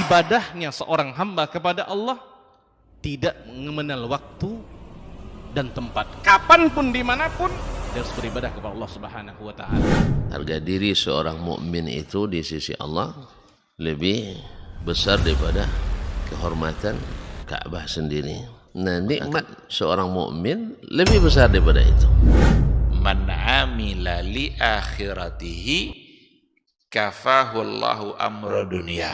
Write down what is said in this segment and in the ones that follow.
ibadahnya seorang hamba kepada Allah tidak mengenal waktu dan tempat. Kapanpun, dimanapun, dia harus beribadah kepada Allah Subhanahu wa Ta'ala. Harga diri seorang mukmin itu di sisi Allah lebih besar daripada kehormatan Ka'bah sendiri. Nah, nikmat seorang mukmin lebih besar daripada itu. Man amila li akhiratihi kafahu Allahu amra dunia.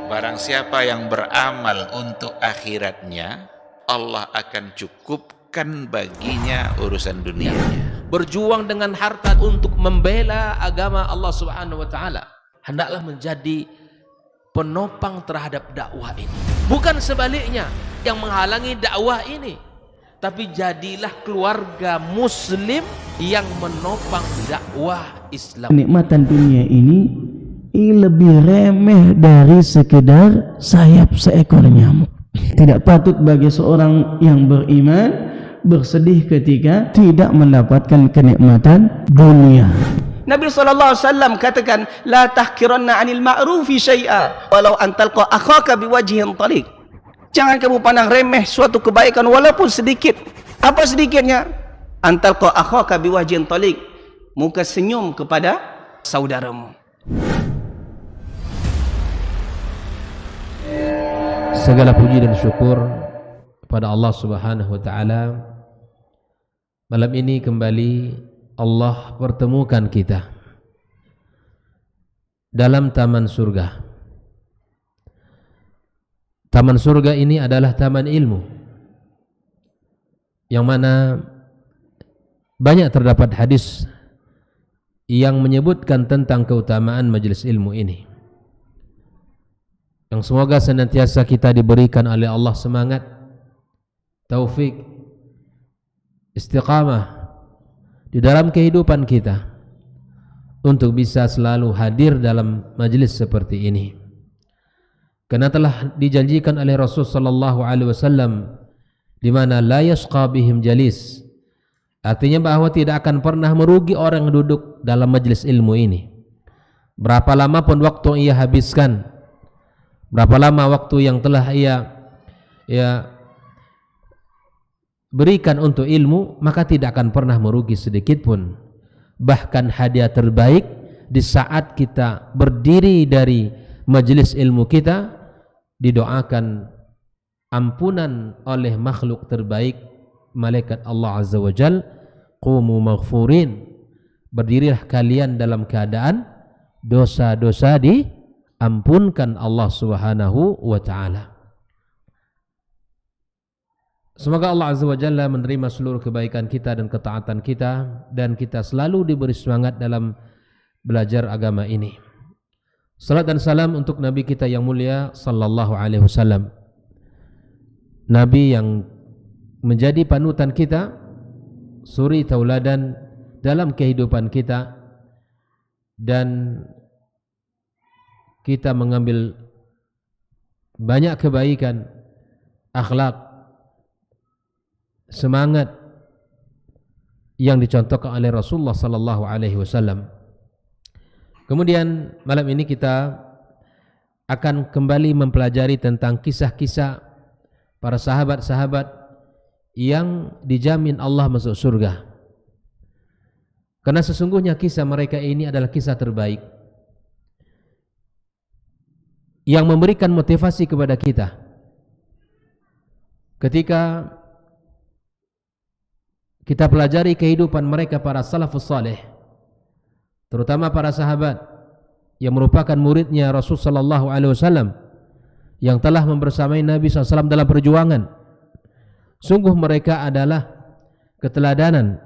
Barang siapa yang beramal untuk akhiratnya, Allah akan cukupkan baginya urusan dunianya. Berjuang dengan harta untuk membela agama Allah Subhanahu wa Ta'ala, hendaklah menjadi penopang terhadap dakwah ini, bukan sebaliknya yang menghalangi dakwah ini, tapi jadilah keluarga muslim yang menopang dakwah Islam. Kenikmatan dunia ini lebih remeh dari sekedar sayap seekor nyamuk. Tidak patut bagi seorang yang beriman bersedih ketika tidak mendapatkan kenikmatan dunia. Nabi SAW katakan, la tahkiranna 'anil ma'rufi syai'a walau an talqa akhaka biwajhin taliq. Jangan kamu pandang remeh suatu kebaikan walaupun sedikit. Apa sedikitnya? An talqa akhaka biwajhin taliq, muka senyum kepada saudaramu. Segala puji dan syukur kepada Allah Subhanahu wa Ta'ala. Malam ini kembali Allah pertemukan kita dalam taman surga. Taman surga ini adalah taman ilmu, yang mana banyak terdapat hadis yang menyebutkan tentang keutamaan majelis ilmu ini, yang semoga senantiasa kita diberikan oleh Allah semangat, taufik, istiqamah di dalam kehidupan kita untuk bisa selalu hadir dalam majlis seperti ini. Karena telah dijanjikan oleh Rasul sallallahu alaihi wasallam, di mana la yashqa bihim jalis, artinya bahwa tidak akan pernah merugi orang yang duduk dalam majlis ilmu ini. Berapa lama pun waktu yang ia habiskan, berapa lama waktu yang telah ia berikan untuk ilmu, maka tidak akan pernah merugi sedikit pun. Bahkan hadiah terbaik di saat kita berdiri dari majelis ilmu kita, didoakan ampunan oleh makhluk terbaik, malaikat Allah Azza wa Jal, qumu maghfurin, berdirilah kalian dalam keadaan dosa-dosa diampunkan Allah Subhanahu wa Ta'ala. Semoga Allah Azza wa Jalla menerima seluruh kebaikan kita dan ketaatan kita, dan kita selalu diberi semangat dalam belajar agama ini. Salat dan salam untuk Nabi kita yang mulia sallallahu alaihi wasallam, Nabi yang menjadi panutan kita, suri tauladan dalam kehidupan kita, dan kita mengambil banyak kebaikan, akhlak, semangat yang dicontohkan oleh Rasulullah sallallahu alaihi wasallam. Kemudian malam ini kita akan kembali mempelajari tentang kisah-kisah para sahabat-sahabat yang dijamin Allah masuk surga. Karena sesungguhnya kisah mereka ini adalah kisah terbaik yang memberikan motivasi kepada kita ketika kita pelajari kehidupan mereka, para salafus saleh, terutama para sahabat yang merupakan muridnya Rasul sallallahu alaihi wasallam, yang telah membersamai Nabi SAW dalam perjuangan. Sungguh mereka adalah keteladanan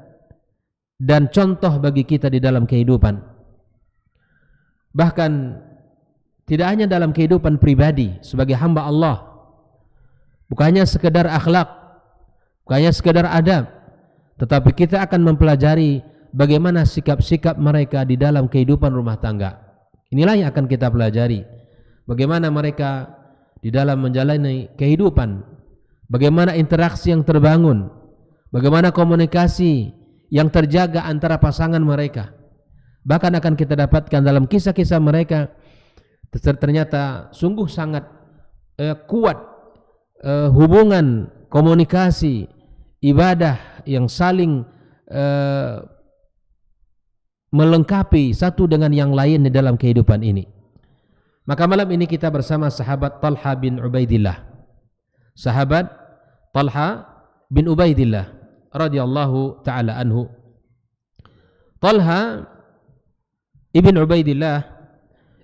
dan contoh bagi kita di dalam kehidupan. Bahkan tidak hanya dalam kehidupan pribadi sebagai hamba Allah, bukan hanya sekedar akhlak, bukan hanya sekedar adab, tetapi kita akan mempelajari bagaimana sikap-sikap mereka di dalam kehidupan rumah tangga. Inilah yang akan kita pelajari, bagaimana mereka di dalam menjalani kehidupan, bagaimana interaksi yang terbangun, bagaimana komunikasi yang terjaga antara pasangan mereka. Bahkan akan kita dapatkan dalam kisah-kisah mereka ternyata sungguh sangat kuat hubungan komunikasi ibadah yang saling melengkapi satu dengan yang lain di dalam kehidupan ini. Maka malam ini kita bersama sahabat Talha bin Ubaidillah. Sahabat Talha bin Ubaidillah radhiyallahu taala anhu. Talha ibn Ubaidillah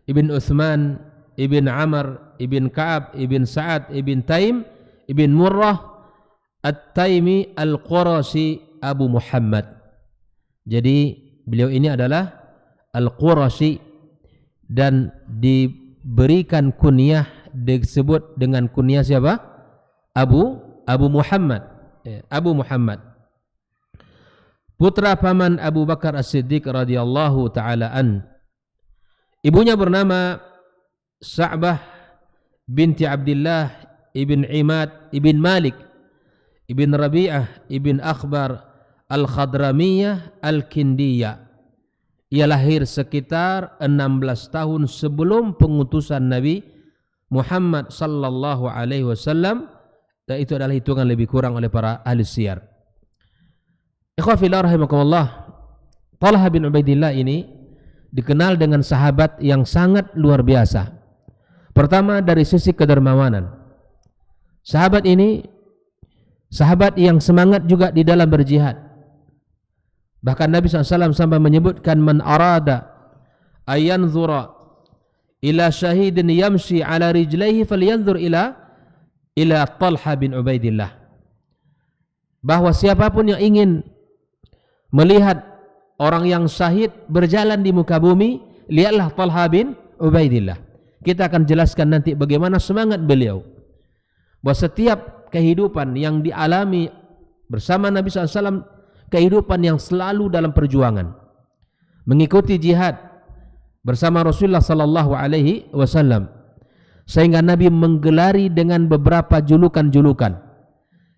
ibn Uthman ibn Amr ibn Ka'ab ibn Sa'ad ibn Taim ibn Murrah At-Taimi Al-Qurashi Abu Muhammad. Jadi beliau ini adalah Al-Qurashi dan diberikan kunyah, disebut dengan kunyah siapa? Abu Muhammad. Abu Muhammad. Putra paman Abu Bakar As-Siddiq radhiyallahu taala an. Ibunya bernama Sa'bah binti Abdullah ibn Imad ibn Malik ibn Rabi'ah ibn Akhbar Al-Khadramiyah Al-Kindiyah. Ia lahir sekitar 16 tahun sebelum pengutusan Nabi Muhammad sallallahu alaihi wasallam, dan itu adalah hitungan lebih kurang oleh para ahli siyar. Ikhwah fillah rahimakumullah, Talha bin Ubaidillah ini dikenal dengan sahabat yang sangat luar biasa. Pertama dari sisi kedermawanan. Sahabat ini sahabat yang semangat juga di dalam berjihad. Bahkan Nabi SAW sampai menyebutkan man arada ayanzura ila syahidin yamshi ala rijlaihi falyanzur ila Talha bin Ubaidillah. Bahwa siapapun yang ingin melihat orang yang syahid berjalan di muka bumi, lihatlah Talha bin Ubaidillah. Kita akan jelaskan nanti bagaimana semangat beliau. Bahwa setiap kehidupan yang dialami bersama Nabi SAW, kehidupan yang selalu dalam perjuangan, mengikuti jihad bersama Rasulullah sallallahu alaihi wasallam, sehingga Nabi menggelari dengan beberapa julukan-julukan.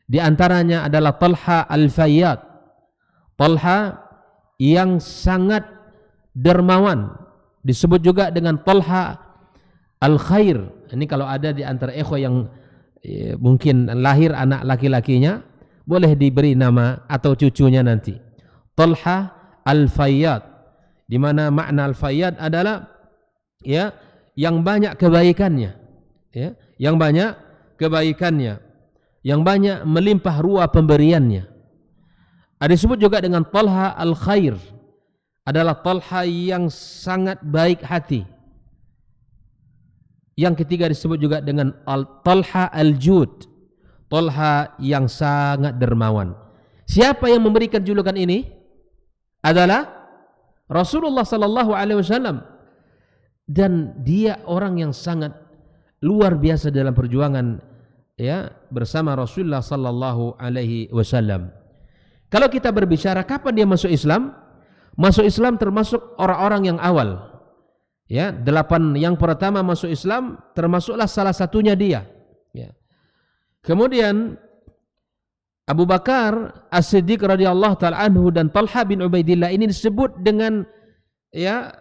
Di antaranya adalah Talha Al-Fayyad, Talha yang sangat dermawan. Disebut juga dengan Talha Al-Khair. Ini kalau ada di antara ikhwah yang mungkin lahir anak laki-lakinya, boleh diberi nama atau cucunya nanti Talha Al-Fayyad, di mana makna Al-Fayyad adalah ya yang banyak kebaikannya, ya, yang banyak kebaikannya, yang banyak melimpah ruah pemberiannya. Ada disebut juga dengan Talha Al-Khair, adalah Talha yang sangat baik hati. Yang ketiga disebut juga dengan Talha Al-Jud, Talha yang sangat dermawan. Siapa yang memberikan julukan ini? Adalah Rasulullah sallallahu alaihi wasallam. Dan dia orang yang sangat luar biasa dalam perjuangan ya bersama Rasulullah sallallahu alaihi wasallam. Kalau kita berbicara kapan dia masuk Islam? Masuk Islam termasuk orang-orang yang awal. Ya, 8 yang pertama masuk Islam termasuklah salah satunya dia. Ya. Kemudian Abu Bakar As-Siddiq radhiyallahu taala anhu dan Talha bin Ubaidillah ini disebut dengan ya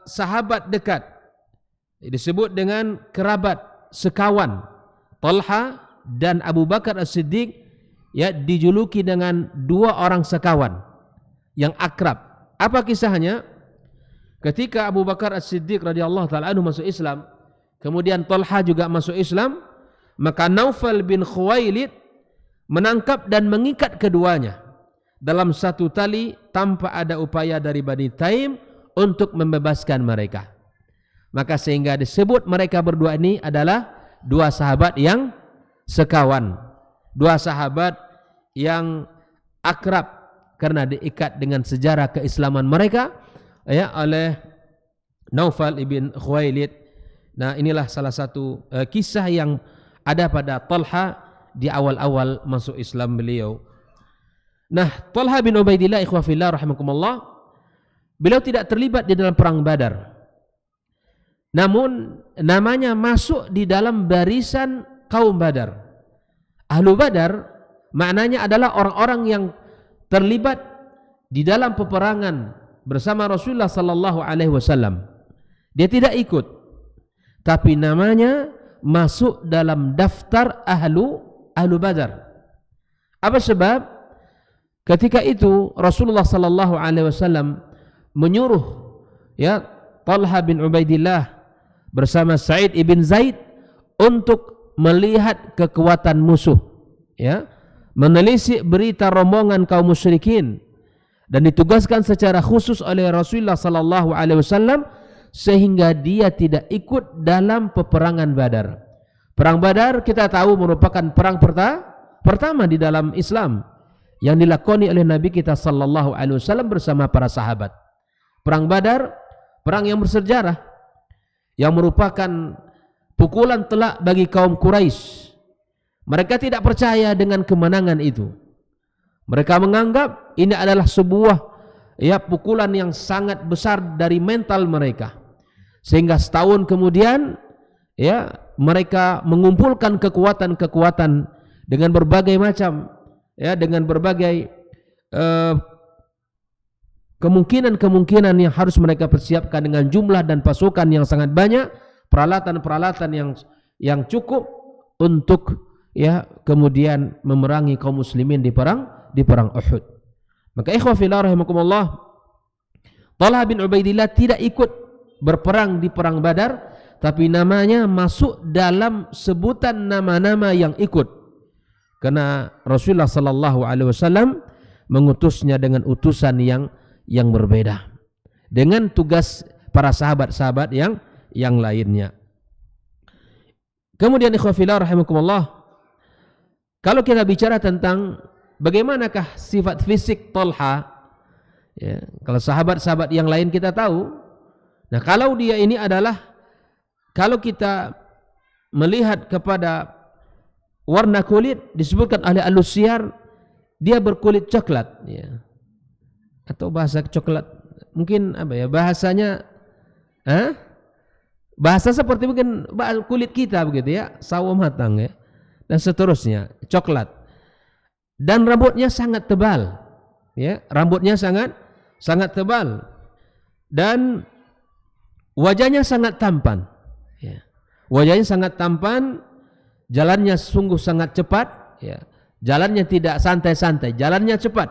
sahabat dekat. Disebut dengan kerabat, sekawan. Talha dan Abu Bakar As-Siddiq ya dijuluki dengan 2 orang sekawan yang akrab. Apa kisahnya? Ketika Abu Bakar As-Siddiq radhiyallahu taala anhu masuk Islam, kemudian Talha juga masuk Islam, maka Naufal bin Khuwailid menangkap dan mengikat keduanya dalam satu tali tanpa ada upaya dari Bani Taim untuk membebaskan mereka. Maka sehingga disebut mereka berdua ini adalah 2 sahabat yang sekawan, 2 sahabat yang akrab karena diikat dengan sejarah keislaman mereka ya oleh Naufal ibn Khuwailid. Nah, inilah salah satu kisah yang ada pada Talha di awal-awal masuk Islam beliau. Nah, Talha bin Ubaidillah ikhwah fillah rahimakumullah, beliau tidak terlibat di dalam perang Badar. Namun namanya masuk di dalam barisan kaum Badar. Ahlu Badar maknanya adalah orang-orang yang terlibat di dalam peperangan bersama Rasulullah sallallahu alaihi wasallam. Dia tidak ikut. tapi namanya masuk dalam daftar ahlu Badar. Apa sebab? Ketika itu Rasulullah sallallahu alaihi wasallam menyuruh ya Talha bin Ubaidillah bersama Sa'id ibn Zaid untuk melihat kekuatan musuh, ya, menelisik berita rombongan kaum musyrikin, dan ditugaskan secara khusus oleh Rasulullah sallallahu alaihi wasallam sehingga dia tidak ikut dalam peperangan Badar. Perang Badar kita tahu merupakan perang pertama di dalam Islam yang dilakoni oleh Nabi kita sallallahu alaihi wasallam bersama para sahabat. Perang Badar, perang yang bersejarah, yang merupakan pukulan telak bagi kaum Quraisy. Mereka tidak percaya dengan kemenangan itu. Mereka menganggap ini adalah sebuah pukulan yang sangat besar dari mental mereka. Sehingga setahun kemudian mereka mengumpulkan kekuatan-kekuatan dengan berbagai macam dengan berbagai kemungkinan yang harus mereka persiapkan dengan jumlah dan pasukan yang sangat banyak, peralatan-peralatan yang cukup untuk kemudian memerangi kaum muslimin di perang Uhud. Maka ikhwah fillah rahimakumullah, Talha bin Ubaidillah tidak ikut berperang di perang Badar, tapi namanya masuk dalam sebutan nama-nama yang ikut, karena Rasulullah sallallahu alaihi wasallam mengutusnya dengan utusan yang berbeda dengan tugas para sahabat-sahabat yang lainnya. Kemudian ikhwah fillah rahimakumullah, kalau kita bicara tentang bagaimanakah sifat fisik Talha, kalau sahabat-sahabat yang lain kita tahu. Nah, kalau dia ini adalah, kalau kita melihat kepada warna kulit, disebutkan oleh Al-Siyar dia berkulit coklat, atau bahasa coklat mungkin bahasanya bahasa seperti mungkin kulit kita begitu sawo matang dan seterusnya, coklat, dan rambutnya sangat tebal, rambutnya sangat tebal, dan wajahnya sangat tampan, wajahnya sangat tampan, jalannya sungguh sangat cepat, jalannya tidak santai-santai, jalannya cepat,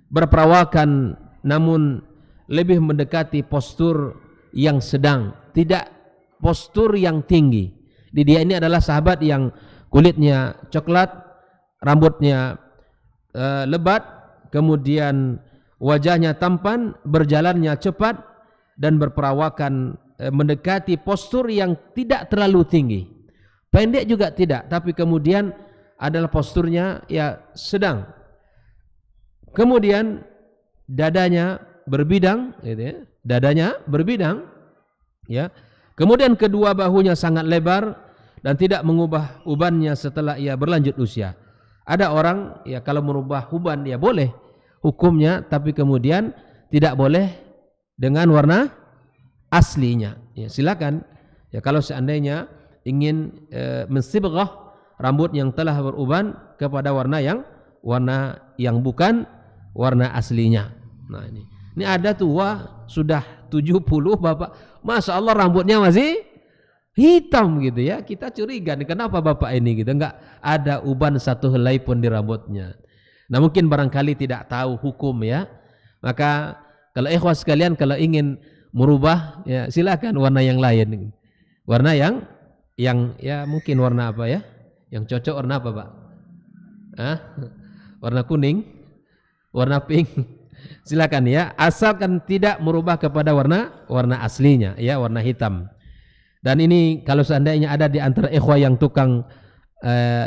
berperawakan namun lebih mendekati postur yang sedang, tidak postur yang tinggi. Dia ini adalah sahabat yang kulitnya coklat, rambutnya lebat, kemudian wajahnya tampan, berjalannya cepat, dan berperawakan mendekati postur yang tidak terlalu tinggi, pendek juga tidak, tapi kemudian adalah posturnya sedang. Kemudian dadanya berbidang, dadanya berbidang, kemudian kedua bahunya sangat lebar dan tidak mengubah ubannya setelah ia berlanjut usia. Ada orang kalau merubah uban boleh hukumnya, tapi kemudian tidak boleh dengan warna aslinya. Silakan kalau seandainya ingin mensibghah rambut yang telah beruban kepada warna yang bukan warna aslinya. Nah, ini ada tua sudah 70 bapak, masya Allah rambutnya masih hitam gitu kita curiga kenapa bapak ini gitu, enggak ada uban satu helai pun di rambutnya. Nah, mungkin barangkali tidak tahu hukum maka kalau ikhwah sekalian, kalau ingin merubah silakan warna yang lain, warna yang mungkin warna apa yang cocok, warna apa Pak? Warna kuning, warna pink, silakan asalkan tidak merubah kepada warna aslinya, warna hitam. Dan ini kalau seandainya ada di antara ikhwah yang tukang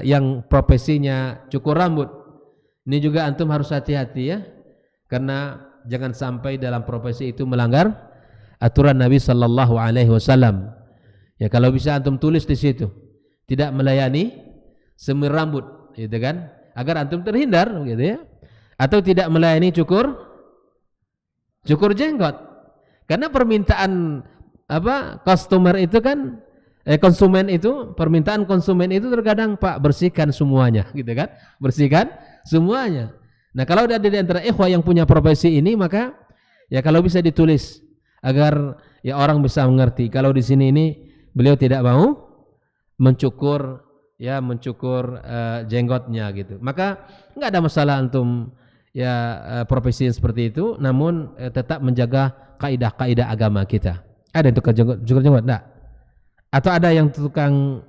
yang profesinya cukur rambut, ini juga antum harus hati-hati karena jangan sampai dalam profesi itu melanggar aturan Nabi sallallahu alaihi wasallam. Kalau bisa antum tulis di situ, tidak melayani semir rambut, gitu kan? Agar antum terhindar, gitu Atau tidak melayani cukur jenggot. Karena permintaan customer itu kan permintaan konsumen itu terkadang Pak bersihkan semuanya, gitu kan? Bersihkan semuanya. Nah, kalau ada di antara ikhwah yang punya profesi ini, maka kalau bisa ditulis agar ya orang bisa mengerti. Kalau di sini ini beliau tidak mau mencukur jenggotnya gitu. Maka enggak ada masalah antum profesi seperti itu, namun tetap menjaga kaidah-kaidah agama kita. Ada yang tukang cukur jenggot enggak? Atau ada yang tukang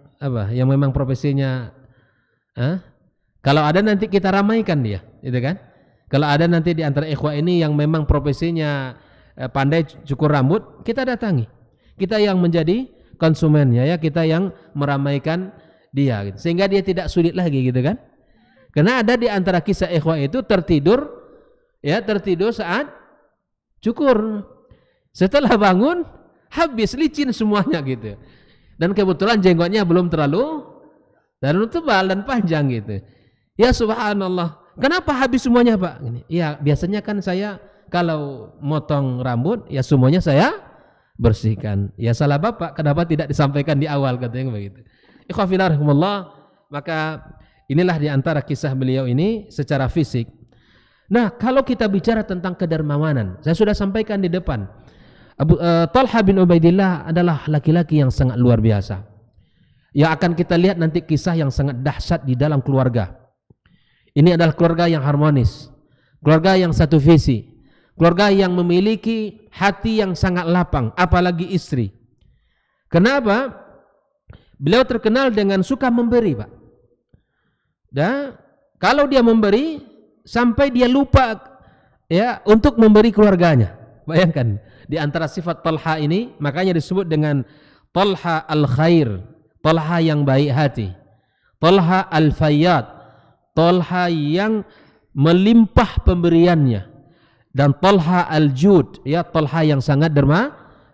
yang memang profesinya kalau ada nanti kita ramaikan dia, gitu kan? Kalau ada nanti di antara ikhwah ini yang memang profesinya pandai cukur rambut, kita datangi. Kita yang menjadi konsumennya, ya, kita yang meramaikan dia, gitu. Sehingga dia tidak sulit lagi, gitu kan? Karena ada di antara kisah ikhwah itu tertidur saat cukur. Setelah bangun habis licin semuanya gitu. Dan kebetulan jenggotnya belum terlalu tebal dan panjang gitu. Ya subhanallah. Kenapa habis semuanya, Pak? Ya biasanya kan saya kalau motong rambut ya semuanya saya bersihkan. Ya salah Bapak, kenapa tidak disampaikan di awal, katanya begitu. Ikhwafillah rahimakumullah. Maka inilah di antara kisah beliau ini secara fisik. Nah, kalau kita bicara tentang kedermawanan, saya sudah sampaikan di depan. Talha bin Ubaidillah adalah laki-laki yang sangat luar biasa. Yang akan kita lihat nanti kisah yang sangat dahsyat di dalam keluarga. Ini adalah keluarga yang harmonis, keluarga yang satu visi, keluarga yang memiliki hati yang sangat lapang, apalagi istri. Kenapa? Beliau terkenal dengan suka memberi, Pak. Dan kalau dia memberi sampai dia lupa untuk memberi keluarganya. Bayangkan, di antara sifat Talha ini makanya disebut dengan Talha al-khair, Talha yang baik hati, Talha al-fayyad, Talha yang melimpah pemberiannya, dan Talha al-jud, Talha yang sangat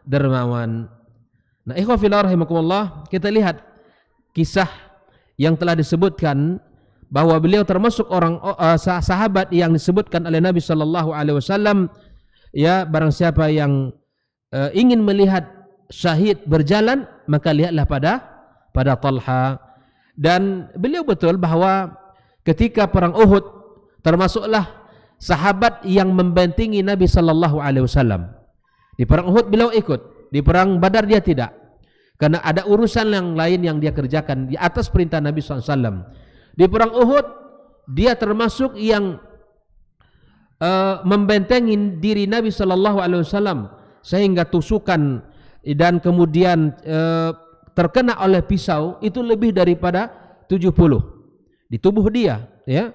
dermawan. Nah, ikhwah fillah rahimakumullah, kita lihat kisah yang telah disebutkan bahwa beliau termasuk orang sahabat yang disebutkan oleh Nabi sallallahu alaihi wasallam, barang siapa yang ingin melihat syahid berjalan, maka lihatlah pada Talha. Dan beliau betul bahwa ketika perang Uhud termasuklah sahabat yang membentengi Nabi sallallahu alaihi wasallam. Di perang Uhud beliau ikut, di perang Badar dia tidak. Karena ada urusan yang lain yang dia kerjakan di atas perintah Nabi sallallahu alaihi wasallam. Di perang Uhud dia termasuk yang membentengi diri Nabi sallallahu alaihi wasallam sehingga tusukan dan kemudian terkena oleh pisau itu lebih daripada 70 di tubuh dia, ya.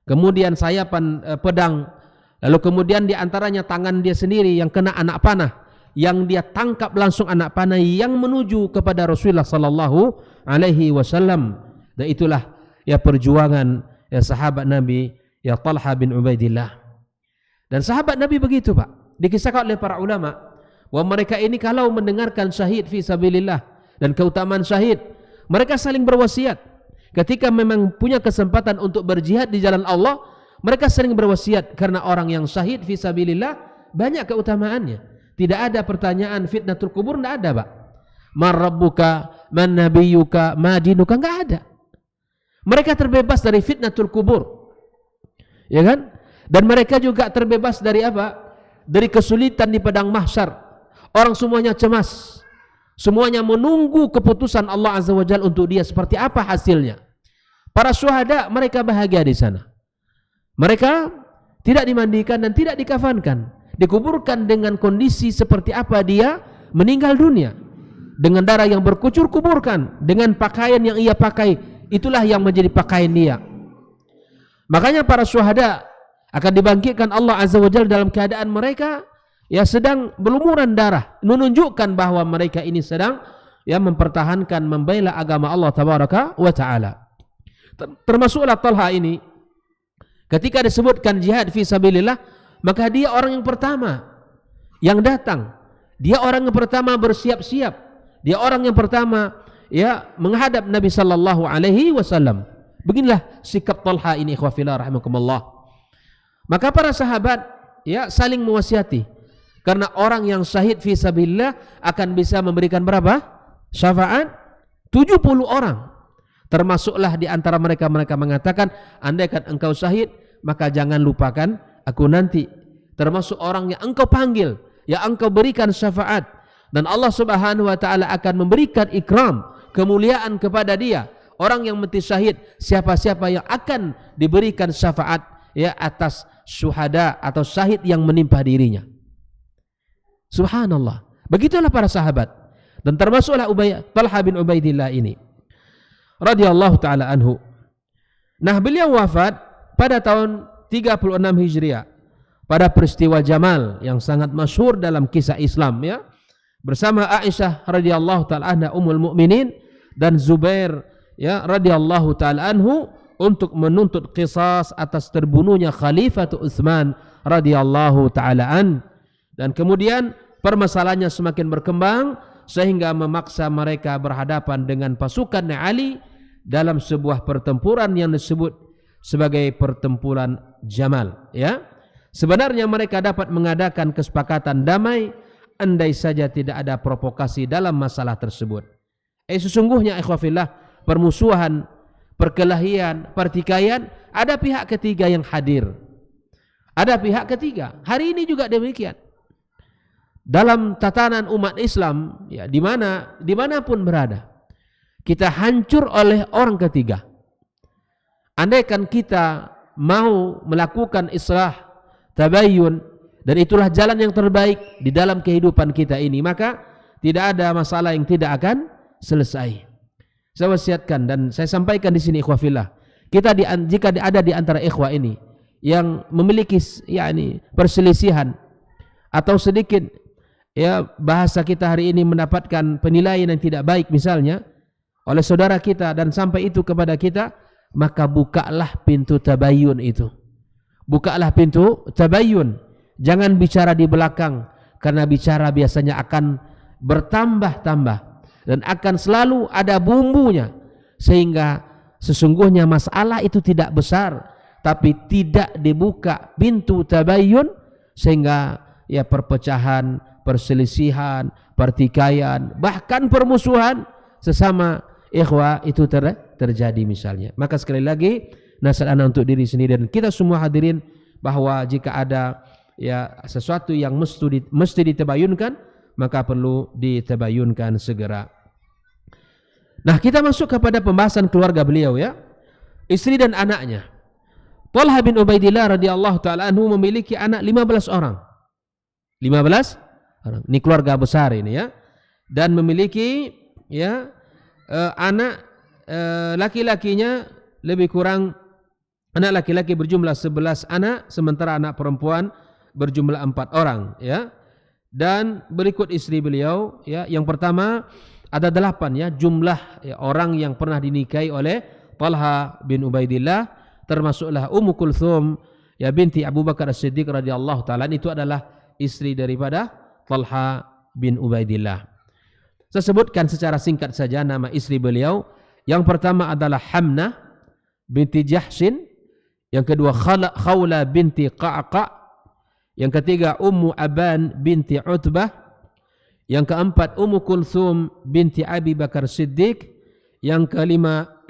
Kemudian sayapan pedang, lalu kemudian di antaranya tangan dia sendiri yang kena anak panah, yang dia tangkap langsung anak panah yang menuju kepada Rasulullah sallallahu alaihi wasallam. Dan itulah perjuangan sahabat Nabi Talha bin Ubaidillah. Dan sahabat Nabi begitu, Pak. Dikisahkan oleh para ulama bahwa mereka ini kalau mendengarkan syahid fi sabilillah dan keutamaan syahid, mereka saling berwasiat. Ketika memang punya kesempatan untuk berjihad di jalan Allah, mereka sering berwasiat, karena orang yang syahid fi sabilillah banyak keutamaannya. Tidak ada pertanyaan fitnatul kubur, tidak ada, Pak. Man rabbuka, man nabiyuka, ma dinuka, enggak ada. Mereka terbebas dari fitnatul kubur. Ya kan? Dan mereka juga terbebas dari apa? Dari kesulitan di padang mahsyar. Orang semuanya cemas. Semuanya menunggu keputusan Allah Azza wa Jalla untuk dia seperti apa hasilnya. Para syuhada mereka bahagia di sana. Mereka tidak dimandikan dan tidak dikafankan, dikuburkan dengan kondisi seperti apa dia meninggal dunia. Dengan darah yang berkucur kuburkan, dengan pakaian yang ia pakai, itulah yang menjadi pakaian dia. Makanya para syuhada akan dibangkitkan Allah Azza wa Jalla dalam keadaan mereka sedang berlumuran darah, menunjukkan bahwa mereka ini sedang mempertahankan, membela agama Allah tabaraka wa taala. Termasuklah Talha ini, ketika disebutkan jihad fi sabilillah, maka dia orang yang pertama yang datang. Dia orang yang pertama bersiap-siap. Dia orang yang pertama menghadap Nabi sallallahu alaihi wasallam. Beginilah sikap Talha ini, ikhwah fillah rahimakumullah. Maka para sahabat saling mewasiati. Karena orang yang syahid fi sabilillah akan bisa memberikan berapa? Syafaat 70 orang. Termasuklah di antara mereka mengatakan, andaikan engkau syahid, maka jangan lupakan aku nanti. Termasuk orang yang engkau panggil, yang engkau berikan syafaat. Dan Allah Subhanahu wa taala akan memberikan ikram, kemuliaan kepada dia. Orang yang mati syahid, siapa-siapa yang akan diberikan syafaat ya atas syuhada atau syahid yang menimpa dirinya. Subhanallah. Begitulah para sahabat. Dan termasuklah Talha bin Ubaidillah ini radhiyallahu taala anhu. Nah, beliau wafat pada tahun 36 Hijriah pada peristiwa Jamal yang sangat masyhur dalam kisah Islam ya. Bersama Aisyah radhiyallahu taala anha ummul mukminin dan Zubair ya radhiyallahu taala anhu untuk menuntut qisas atas terbunuhnya Khalifah Utsman radhiyallahu taala an. Dan kemudian permasalahannya semakin berkembang sehingga memaksa mereka berhadapan dengan pasukan Ali dalam sebuah pertempuran yang disebut sebagai pertempuran Jamal ya. Sebenarnya mereka dapat mengadakan kesepakatan damai andai saja tidak ada provokasi dalam masalah tersebut. Sesungguhnya ikhwafillah, permusuhan, perkelahian, pertikaian, ada pihak ketiga yang hadir. Ada pihak ketiga. Hari ini juga demikian. Dalam tatanan umat Islam, ya, dimanapun berada, kita hancur oleh orang ketiga. Andaikan kita mau melakukan islah, tabayyun, dan itulah jalan yang terbaik di dalam kehidupan kita ini, maka tidak ada masalah yang tidak akan selesai. Saya wasiatkan dan saya sampaikan di sini ikhwafillah, kita jika ada di antara ikhwah ini yang memiliki yakni perselisihan atau sedikit ya bahasa kita hari ini mendapatkan penilaian yang tidak baik misalnya oleh saudara kita dan sampai itu kepada kita, maka bukalah pintu tabayyun itu. Bukalah pintu tabayyun. Jangan bicara di belakang, karena bicara biasanya akan bertambah-tambah dan akan selalu ada bumbunya, sehingga sesungguhnya masalah itu tidak besar, tapi tidak dibuka pintu tabayyun sehingga ya perpecahan, perselisihan, pertikaian, bahkan permusuhan sesama ikhwah itu terjadi misalnya. Maka sekali lagi nasihat ana untuk diri sendiri dan kita semua hadirin, bahwa jika ada ya sesuatu yang mesti ditabayunkan, maka perlu ditabayunkan segera. Nah, kita masuk kepada pembahasan keluarga beliau ya. Istri dan anaknya. Talha bin Ubaidillah radhiyallahu taala anhu memiliki anak 15 orang. 15 orang. Ini keluarga besar ini ya. Dan memiliki ya anak laki-lakinya lebih kurang, anak laki-laki berjumlah 11 anak, sementara anak perempuan berjumlah 4 orang ya. Dan berikut istri beliau ya. Yang pertama ada 8 ya jumlah ya, orang yang pernah dinikahi oleh Talha bin Ubaidillah, termasuklah Ummu Kulthum ya binti Abu Bakar As-Siddiq radhiyallahu taala, itu adalah istri daripada Talha bin Ubaidillah. Saya sebutkan secara singkat saja nama istri beliau. Yang pertama adalah Hamnah binti Jahshin, yang kedua Khawla binti Qa'qa', yang ketiga Ummu Aban binti Utbah, yang keempat Ummu Kulthum binti Abi Bakar Siddiq, yang kelima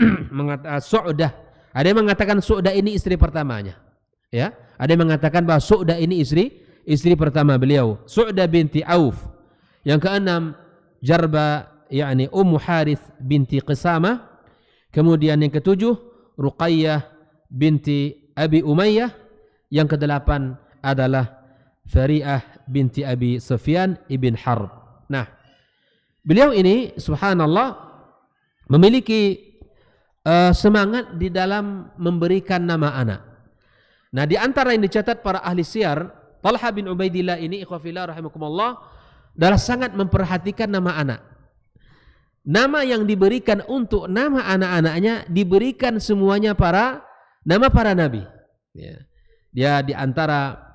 Su'dah. Ada yang mengatakan Su'dah ini istri pertamanya ya. Ada yang mengatakan bahwa Su'dah ini istri pertama beliau, Su'dah binti Auf. Yang keenam Jarba yakni Ummu Harith binti Qisamah. Kemudian yang ketujuh Ruqayyah binti Abi Umayyah. Yang kedelapan adalah Fari'ah binti Abi Sufyan ibn Harb. Nah, beliau ini subhanallah memiliki semangat di dalam memberikan nama anak. Nah, di antara yang dicatat para ahli siyar, Talha bin Ubaidillah ini ikhwafillah rahimakumullah adalah sangat memperhatikan nama anak. Nama yang diberikan untuk nama anak-anaknya diberikan semuanya nama para nabi. Ya. Dia di antara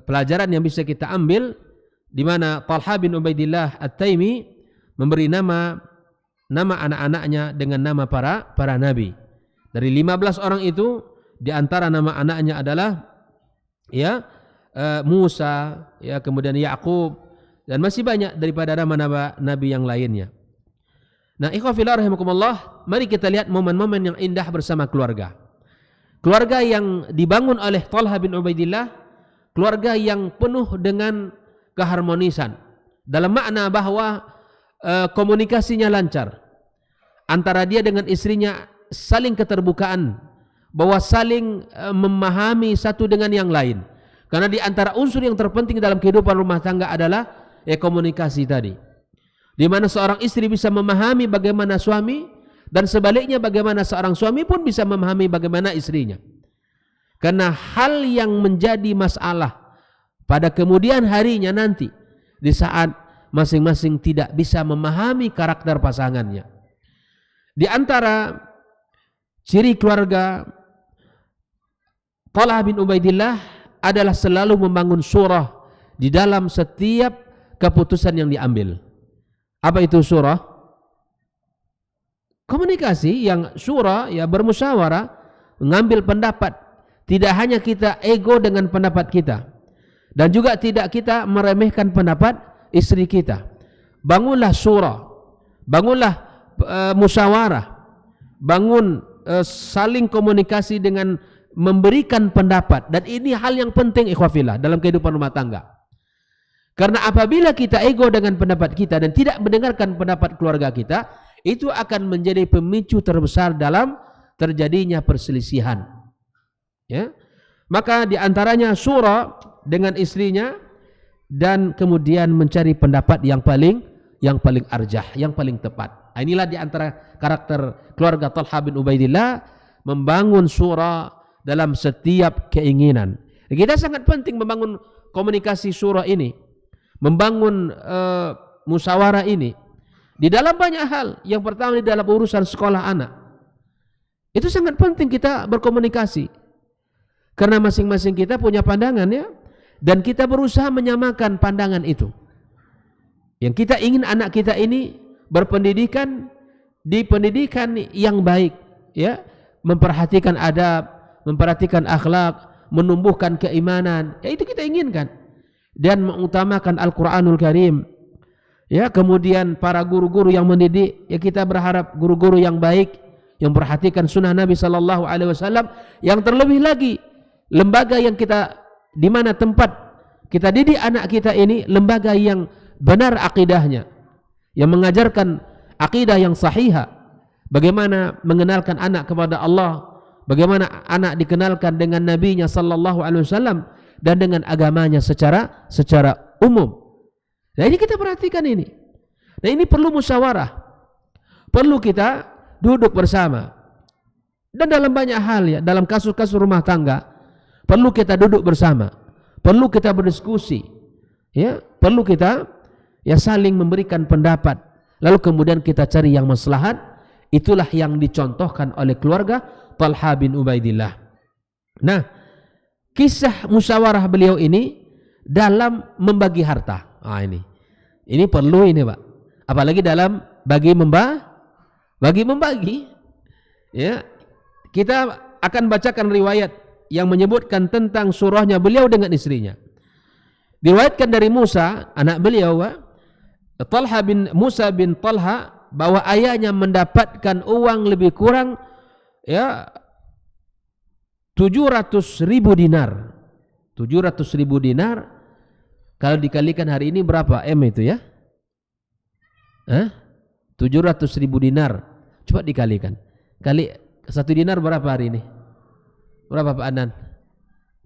pelajaran yang bisa kita ambil, di mana Talha bin Ubaidillah At-Taimi memberi nama anak-anaknya dengan nama para nabi. Dari 15 orang itu, di antara nama anaknya adalah ya Musa, ya kemudian Yakub, dan masih banyak daripada nama-nama nabi yang lainnya. Nah, ikhwah fillah rahimakumullah, mari kita lihat momen-momen yang indah bersama keluarga. Keluarga yang dibangun oleh Talha bin Ubaidillah, keluarga yang penuh dengan keharmonisan, dalam makna bahwa komunikasinya lancar antara dia dengan istrinya, saling keterbukaan, bahwa saling memahami satu dengan yang lain. Karena di antara unsur yang terpenting dalam kehidupan rumah tangga adalah komunikasi tadi, di mana seorang istri bisa memahami bagaimana suami, dan sebaliknya bagaimana seorang suami pun bisa memahami bagaimana istrinya. Karena hal yang menjadi masalah pada kemudian harinya nanti, di saat masing-masing tidak bisa memahami karakter pasangannya. Di antara ciri keluarga Talha bin Ubaidillah adalah selalu membangun surah di dalam setiap keputusan yang diambil. Apa itu surah? Komunikasi yang surah, ya bermusyawarah, mengambil pendapat. Tidak hanya kita ego dengan pendapat kita, dan juga tidak kita meremehkan pendapat istri kita. Bangunlah surah, bangunlah musyawarah, bangun saling komunikasi dengan memberikan pendapat. Dan ini hal yang penting ikhwafillah dalam kehidupan rumah tangga. Karena apabila kita ego dengan pendapat kita dan tidak mendengarkan pendapat keluarga kita, itu akan menjadi pemicu terbesar dalam terjadinya perselisihan. Ya, maka diantaranya surah dengan istrinya, dan kemudian mencari pendapat yang paling arjah, yang paling tepat. Inilah diantara karakter keluarga Talha bin Ubaidillah, membangun surah dalam setiap keinginan. Kita sangat penting membangun komunikasi surah ini, membangun musyawarah ini di dalam banyak hal. Yang pertama di dalam urusan sekolah anak, itu sangat penting kita berkomunikasi. Karena masing-masing kita punya pandangan, ya, dan kita berusaha menyamakan pandangan itu. Yang kita ingin anak kita ini berpendidikan di pendidikan yang baik, ya, memperhatikan adab, memperhatikan akhlak, menumbuhkan keimanan, ya itu kita inginkan, dan mengutamakan Al-Quranul Karim. Ya, kemudian para guru-guru yang mendidik, ya kita berharap guru-guru yang baik, yang perhatikan sunnah Nabi Sallallahu Alaihi Wasallam. Yang terlebih lagi lembaga yang kita, di mana tempat kita didik anak kita ini, lembaga yang benar akidahnya, yang mengajarkan akidah yang sahihah, bagaimana mengenalkan anak kepada Allah, bagaimana anak dikenalkan dengan nabinya Sallallahu Alaihi Wasallam, dan dengan agamanya secara umum. Nah, ini kita perhatikan ini. Nah, ini perlu musyawarah, perlu kita duduk bersama. Dan dalam banyak hal, ya, dalam kasus-kasus rumah tangga, perlu kita duduk bersama, perlu kita berdiskusi, ya, perlu kita, ya, saling memberikan pendapat, lalu kemudian kita cari yang maslahat. Itulah yang dicontohkan oleh keluarga Talha bin Ubaidillah. Nah, kisah musyawarah beliau ini dalam membagi harta. Ini perlu ini, Pak. Apalagi dalam bagi membagi. Ya, kita akan bacakan riwayat yang menyebutkan tentang surahnya beliau dengan istrinya. Diriwayatkan dari Musa, anak beliau, Musa bin Talha, bahwa ayahnya mendapatkan uang lebih kurang, ya, 700.000 dinar. 700.000 dinar kalau dikalikan hari ini berapa M itu, ya? 700.000 dinar. Coba dikalikan. Kali 1 dinar berapa hari ini? Berapa Pak Anan?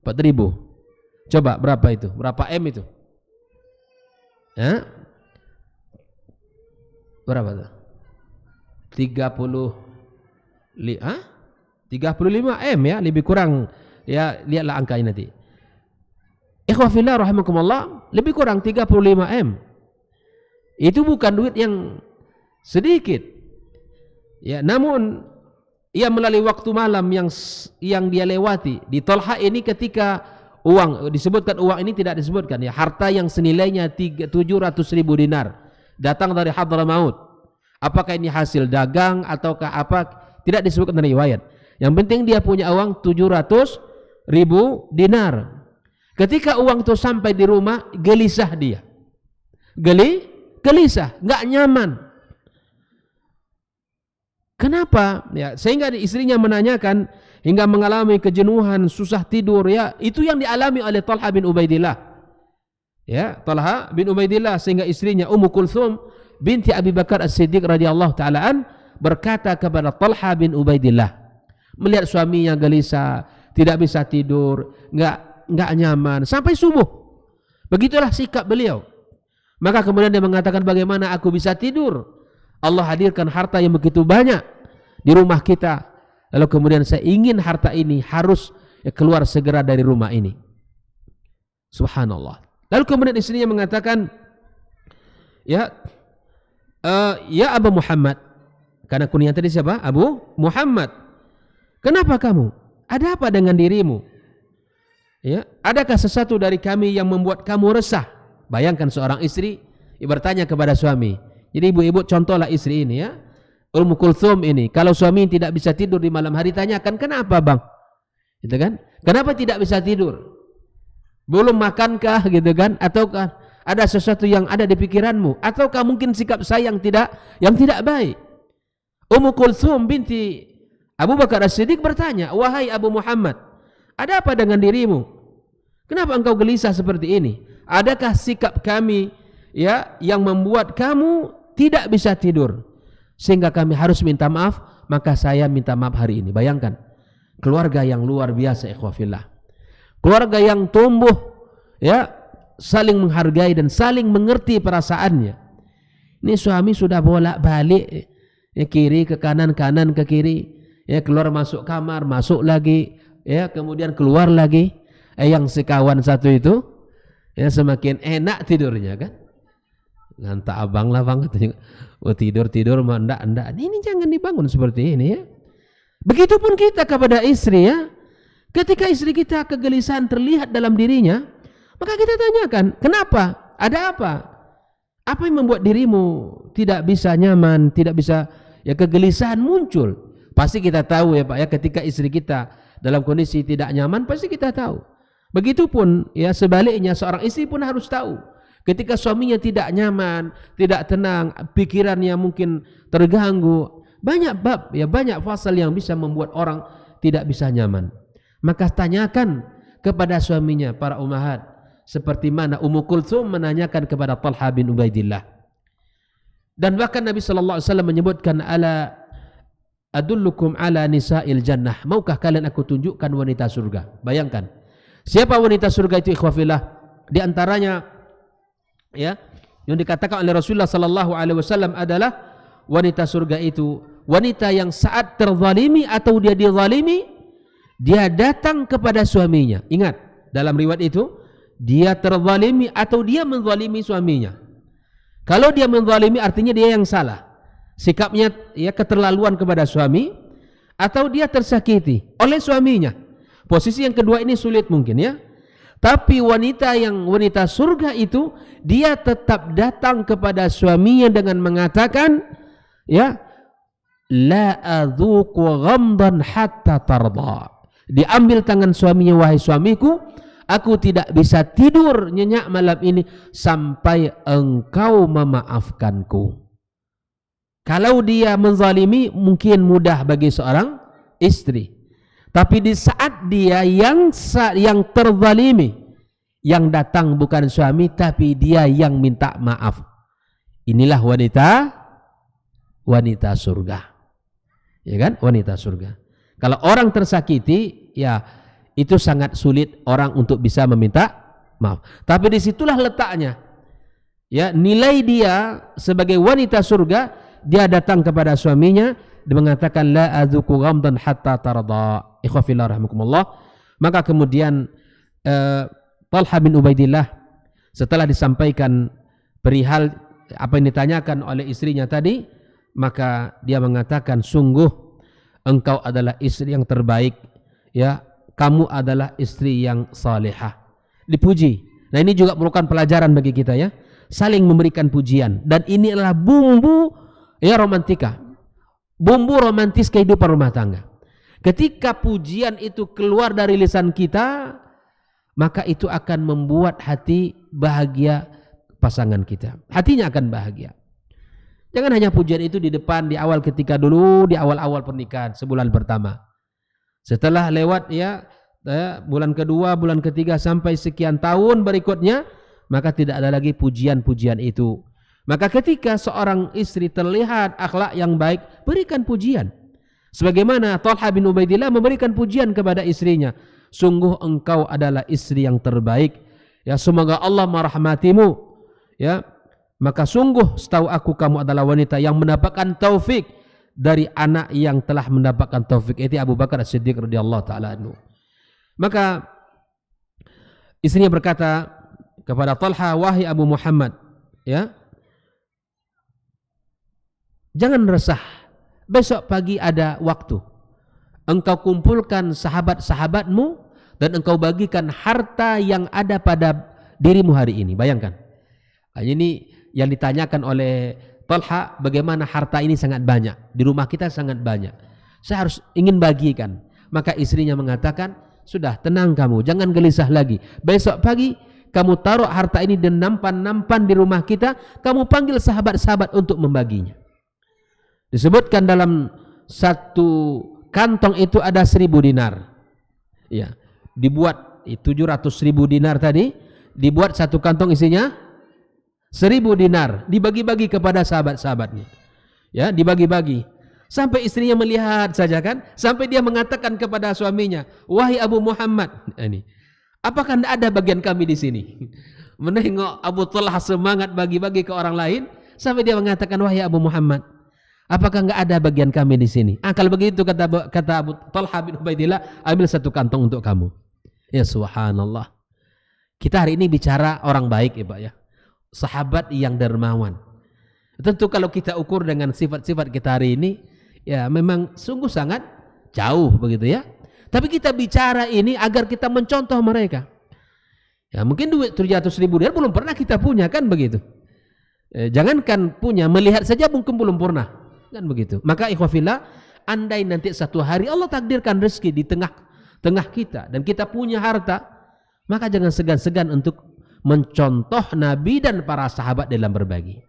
4.000. Coba berapa itu? Berapa M itu? Berapa tuh? 35 M, ya, lebih kurang, ya, lihatlah angka ini nanti. Ikhwafillah rahimakumullah, lebih kurang 35 M. Itu bukan duit yang sedikit. Ya, namun ia melalui waktu malam yang dia lewati di Talha ini, ketika uang disebutkan, uang ini tidak disebutkan, ya, harta yang senilainya 700.000 dinar datang dari Hadramaut. Apakah ini hasil dagang ataukah apa, tidak disebutkan dari riwayat. Yang penting dia punya uang 700.000 dinar. Ketika uang itu sampai di rumah, gelisah dia. Gelisah, nggak nyaman. Kenapa? Ya, sehingga istrinya menanyakan hingga mengalami kejenuhan, susah tidur, ya, itu yang dialami oleh Talha bin Ubaidillah. ya, Talha bin Ubaidillah, sehingga istrinya Ummu Kulthum binti Abi Bakar As-Siddiq radhiyallahu taala an berkata kepada Talha bin Ubaidillah, melihat suaminya gelisah, tidak bisa tidur, enggak nyaman sampai subuh. Begitulah sikap beliau. Maka kemudian dia mengatakan, bagaimana aku bisa tidur? Allah hadirkan harta yang begitu banyak di rumah kita. Lalu kemudian saya ingin harta ini harus keluar segera dari rumah ini. Subhanallah. Lalu kemudian istrinya mengatakan, ya Abu Muhammad, karena kunyah tadi siapa? Abu Muhammad. Kenapa kamu? Ada apa dengan dirimu? Ya, adakah sesuatu dari kami yang membuat kamu resah? Bayangkan seorang istri bertanya kepada suami. Jadi ibu-ibu contohlah istri ini ya. Ummu Kulthum ini, kalau suami tidak bisa tidur di malam hari, tanyakan, kenapa bang? Gitu kan? Kenapa tidak bisa tidur? Belum makankah gitu kan? Ataukah ada sesuatu yang ada di pikiranmu? Ataukah mungkin sikap saya yang tidak baik? Ummu Kulthum binti Abu Bakar As-Siddiq bertanya, wahai Abu Muhammad, ada apa dengan dirimu? Kenapa engkau gelisah seperti ini? Adakah sikap kami ya yang membuat kamu tidak bisa tidur sehingga kami harus minta maaf? Maka saya minta maaf hari ini. Bayangkan keluarga yang luar biasa, ikhwafillah. Keluarga yang tumbuh ya, saling menghargai dan saling mengerti perasaannya. Ini suami sudah bolak-balik ya, kiri ke kanan, kanan ke kiri, ya, keluar masuk kamar, masuk lagi, ya, kemudian keluar lagi. Yang sekawan satu itu ya semakin enak tidurnya kan. Lantak abang lah bang, oh, tidur mah enggak. Ini jangan dibangun seperti ini ya. Begitupun kita kepada istri ya. Ketika istri kita kegelisahan terlihat dalam dirinya, maka kita tanyakan, kenapa? Ada apa? Apa yang membuat dirimu tidak bisa nyaman, tidak bisa, ya, kegelisahan muncul? Pasti kita tahu ya Pak ya, ketika istri kita dalam kondisi tidak nyaman, pasti kita tahu. Begitupun ya sebaliknya, seorang istri pun harus tahu. Ketika suaminya tidak nyaman, tidak tenang, pikirannya mungkin terganggu, banyak bab ya, banyak fasal yang bisa membuat orang tidak bisa nyaman. Maka tanyakan kepada suaminya, para ummahat, seperti mana Ummu Kulthum menanyakan kepada Talha bin Ubaidillah. Dan bahkan Nabi sallallahu alaihi wasallam menyebutkan, ala adullukum ala nisa'il jannah, maukah kalian aku tunjukkan wanita surga? Bayangkan, siapa wanita surga itu ikhwafillah? Di antaranya ya yang dikatakan oleh Rasulullah sallallahu alaihi wasallam adalah wanita surga itu wanita yang saat terzalimi atau dia dizalimi, dia datang kepada suaminya. Ingat, dalam riwayat itu dia terzalimi atau dia menzalimi suaminya. Kalau dia menzalimi artinya dia yang salah, sikapnya ya keterlaluan kepada suami, atau dia tersakiti oleh suaminya. Posisi yang kedua ini sulit mungkin ya. Tapi wanita surga itu dia tetap datang kepada suaminya dengan mengatakan, ya, la adzuqu ghamdan hatta tarda. Diambil tangan suaminya, wahai suamiku, aku tidak bisa tidur nyenyak malam ini sampai engkau memaafkanku. Kalau dia menzalimi mungkin mudah bagi seorang istri. Tapi di saat dia yang terzalimi, yang datang bukan suami tapi dia yang minta maaf. Inilah wanita surga. Ya kan? Wanita surga. Kalau orang tersakiti, ya itu sangat sulit orang untuk bisa meminta maaf. Tapi disitulah letaknya. Ya, nilai dia sebagai wanita surga, dia datang kepada suaminya dia mengatakan la adzuqu ghamdan hatta tarda. Ikhwafillah rahimakumullah. Maka kemudian Talha bin Ubaidillah setelah disampaikan perihal apa yang ditanyakan oleh istrinya tadi, maka dia mengatakan, sungguh engkau adalah istri yang terbaik, ya, kamu adalah istri yang salihah. Dipuji. Nah, ini juga merupakan pelajaran bagi kita ya, saling memberikan pujian, dan ini adalah bumbu ya romantika, bumbu romantis kehidupan rumah tangga. Ketika pujian itu keluar dari lisan kita, maka itu akan membuat hati bahagia pasangan kita. Hatinya akan bahagia. Jangan hanya pujian itu di depan, di awal ketika dulu, di awal-awal pernikahan, sebulan pertama. Setelah lewat ya bulan kedua, bulan ketiga sampai sekian tahun berikutnya, maka tidak ada lagi pujian-pujian itu. Maka ketika seorang istri terlihat akhlak yang baik, berikan pujian. Sebagaimana Talha bin Ubaidillah memberikan pujian kepada istrinya. Sungguh engkau adalah istri yang terbaik. Ya, semoga Allah merahmatimu. Ya, maka sungguh setahu aku kamu adalah wanita yang mendapatkan taufik dari anak yang telah mendapatkan taufik. Itu Abu Bakar As-Siddiq radhiyallahu taala anhu. Maka istrinya berkata kepada Talha, wahai Abu Muhammad, ya, jangan resah. Besok pagi ada waktu. Engkau kumpulkan sahabat-sahabatmu dan engkau bagikan harta yang ada pada dirimu hari ini. Bayangkan. Ini yang ditanyakan oleh Talha, bagaimana harta ini sangat banyak. Di rumah kita sangat banyak. Saya harus ingin bagikan. Maka istrinya mengatakan, sudah tenang kamu, jangan gelisah lagi. Besok pagi kamu taruh harta ini di nampan-nampan di rumah kita, kamu panggil sahabat-sahabat untuk membaginya. Disebutkan dalam satu kantong itu ada 1.000 dinar. Ya, dibuat 700.000 dinar tadi, dibuat satu kantong isinya 1.000 dinar, dibagi-bagi kepada sahabat-sahabatnya. Ya, dibagi-bagi. Sampai istrinya melihat saja kan, sampai dia mengatakan kepada suaminya, wahai Abu Muhammad, ini, apakah tidak ada bagian kami di sini? Menengok Abu Talha semangat bagi-bagi ke orang lain, sampai dia mengatakan, wahai Abu Muhammad, apakah enggak ada bagian kami di sini? Kalau begitu kata Abu Talha bin Ubaidillah, ambil satu kantong untuk kamu. Ya subhanallah. Kita hari ini bicara orang baik ya Pak ya. Sahabat yang dermawan. Tentu kalau kita ukur dengan sifat-sifat kita hari ini, ya memang sungguh sangat jauh begitu ya. Tapi kita bicara ini agar kita mencontoh mereka. Ya mungkin duit 700.000 dinar belum pernah kita punya kan begitu. Jangankan punya, melihat saja mungkin belum pernah. Kan begitu. Maka ikhwafillah, andai nanti satu hari Allah takdirkan rezeki di tengah kita dan kita punya harta, maka jangan segan-segan untuk mencontoh Nabi dan para sahabat dalam berbagi.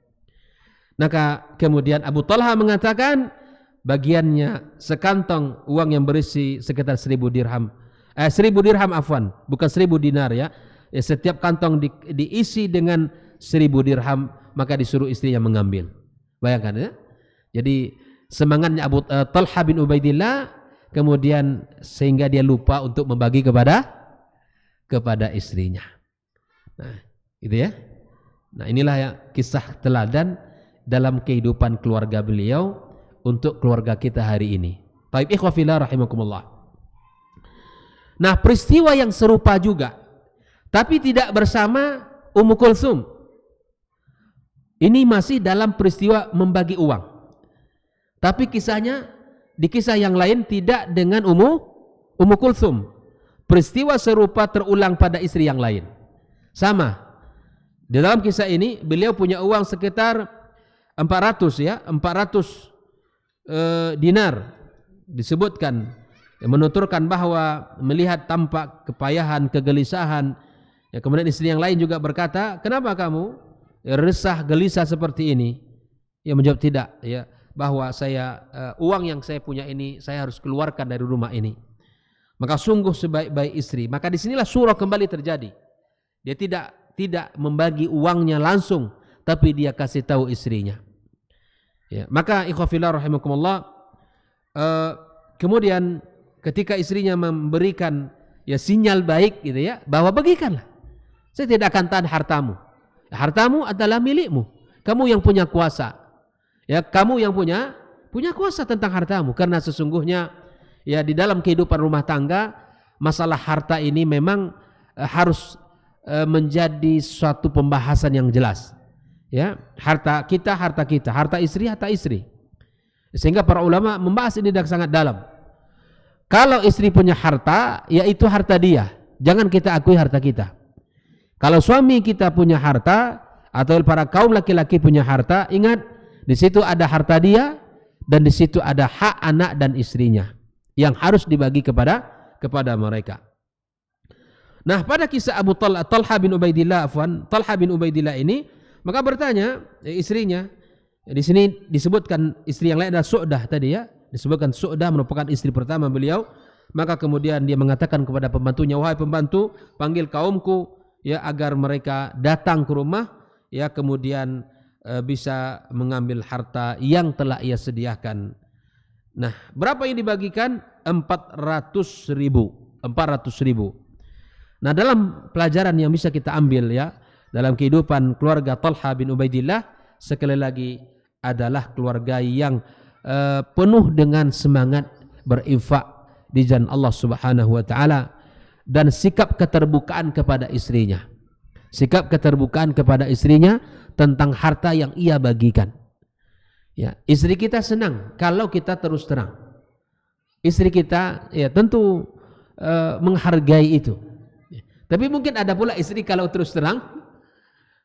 Maka kemudian Abu Talha mengatakan bagiannya sekantong uang yang berisi sekitar 1.000 dirham. 1.000 dirham afwan, bukan 1.000 dinar ya. Setiap kantong diisi dengan 1.000 dirham, maka disuruh istrinya mengambil. Bayangkan ya. Jadi semangatnya Abu Talha bin Ubaidillah kemudian sehingga dia lupa untuk membagi kepada istrinya. Nah, itu ya. Nah, inilah ya kisah teladan dalam kehidupan keluarga beliau untuk keluarga kita hari ini. Taib ikhwa fillah rahimakumullah. Nah, peristiwa yang serupa juga tapi tidak bersama Ummu Kulsum. Ini masih dalam peristiwa membagi uang. Tapi kisahnya di kisah yang lain tidak dengan Ummu Kulsum. Peristiwa serupa terulang pada istri yang lain. Sama. Di dalam kisah ini beliau punya uang sekitar 400 ya, 400 dinar. Disebutkan menuturkan bahwa melihat tampak kepayahan, kegelisahan. Ya, kemudian istri yang lain juga berkata, "Kenapa kamu resah, gelisah seperti ini?" Ia menjawab, "Tidak, ya, bahwa saya uang yang saya punya ini saya harus keluarkan dari rumah ini." Maka sungguh sebaik-baik istri. Maka disinilah surah kembali terjadi. Dia tidak membagi uangnya langsung, tapi dia kasih tahu istrinya. Ya, maka ikhwafillah rahimakumullah, kemudian ketika istrinya memberikan ya sinyal baik gitu ya, bahwa bagikanlah. Saya tidak akan tahan hartamu. Hartamu adalah milikmu. Kamu yang punya kuasa. Ya, kamu yang punya kuasa tentang hartamu, karena sesungguhnya ya di dalam kehidupan rumah tangga masalah harta ini memang harus menjadi suatu pembahasan yang jelas. Ya, harta kita, harta istri. Sehingga para ulama membahas ini dengan sangat dalam. Kalau istri punya harta, yaitu harta dia. Jangan kita akui harta kita. Kalau suami kita punya harta atau para kaum laki-laki punya harta, ingat di situ ada harta dia dan di situ ada hak anak dan istrinya yang harus dibagi kepada mereka. Nah, pada kisah Talha bin Ubaidillah ini, maka bertanya istrinya, di sini disebutkan istri yang lain adalah Su'dah tadi ya, disebutkan Su'dah merupakan istri pertama beliau. Maka kemudian dia mengatakan kepada pembantunya, "Wahai pembantu, panggil kaumku ya agar mereka datang ke rumah, ya kemudian bisa mengambil harta yang telah ia sediakan. Nah, berapa yang dibagikan? 400.000. Nah, dalam pelajaran yang bisa kita ambil ya dalam kehidupan keluarga Talha bin Ubaidillah, sekali lagi adalah keluarga yang penuh dengan semangat berinfak di jalan Allah Subhanahu wa taala dan sikap keterbukaan kepada istrinya. Sikap keterbukaan kepada istrinya tentang harta yang ia bagikan. Ya, istri kita senang kalau kita terus terang. Istri kita ya tentu menghargai itu. Tapi mungkin ada pula istri kalau terus terang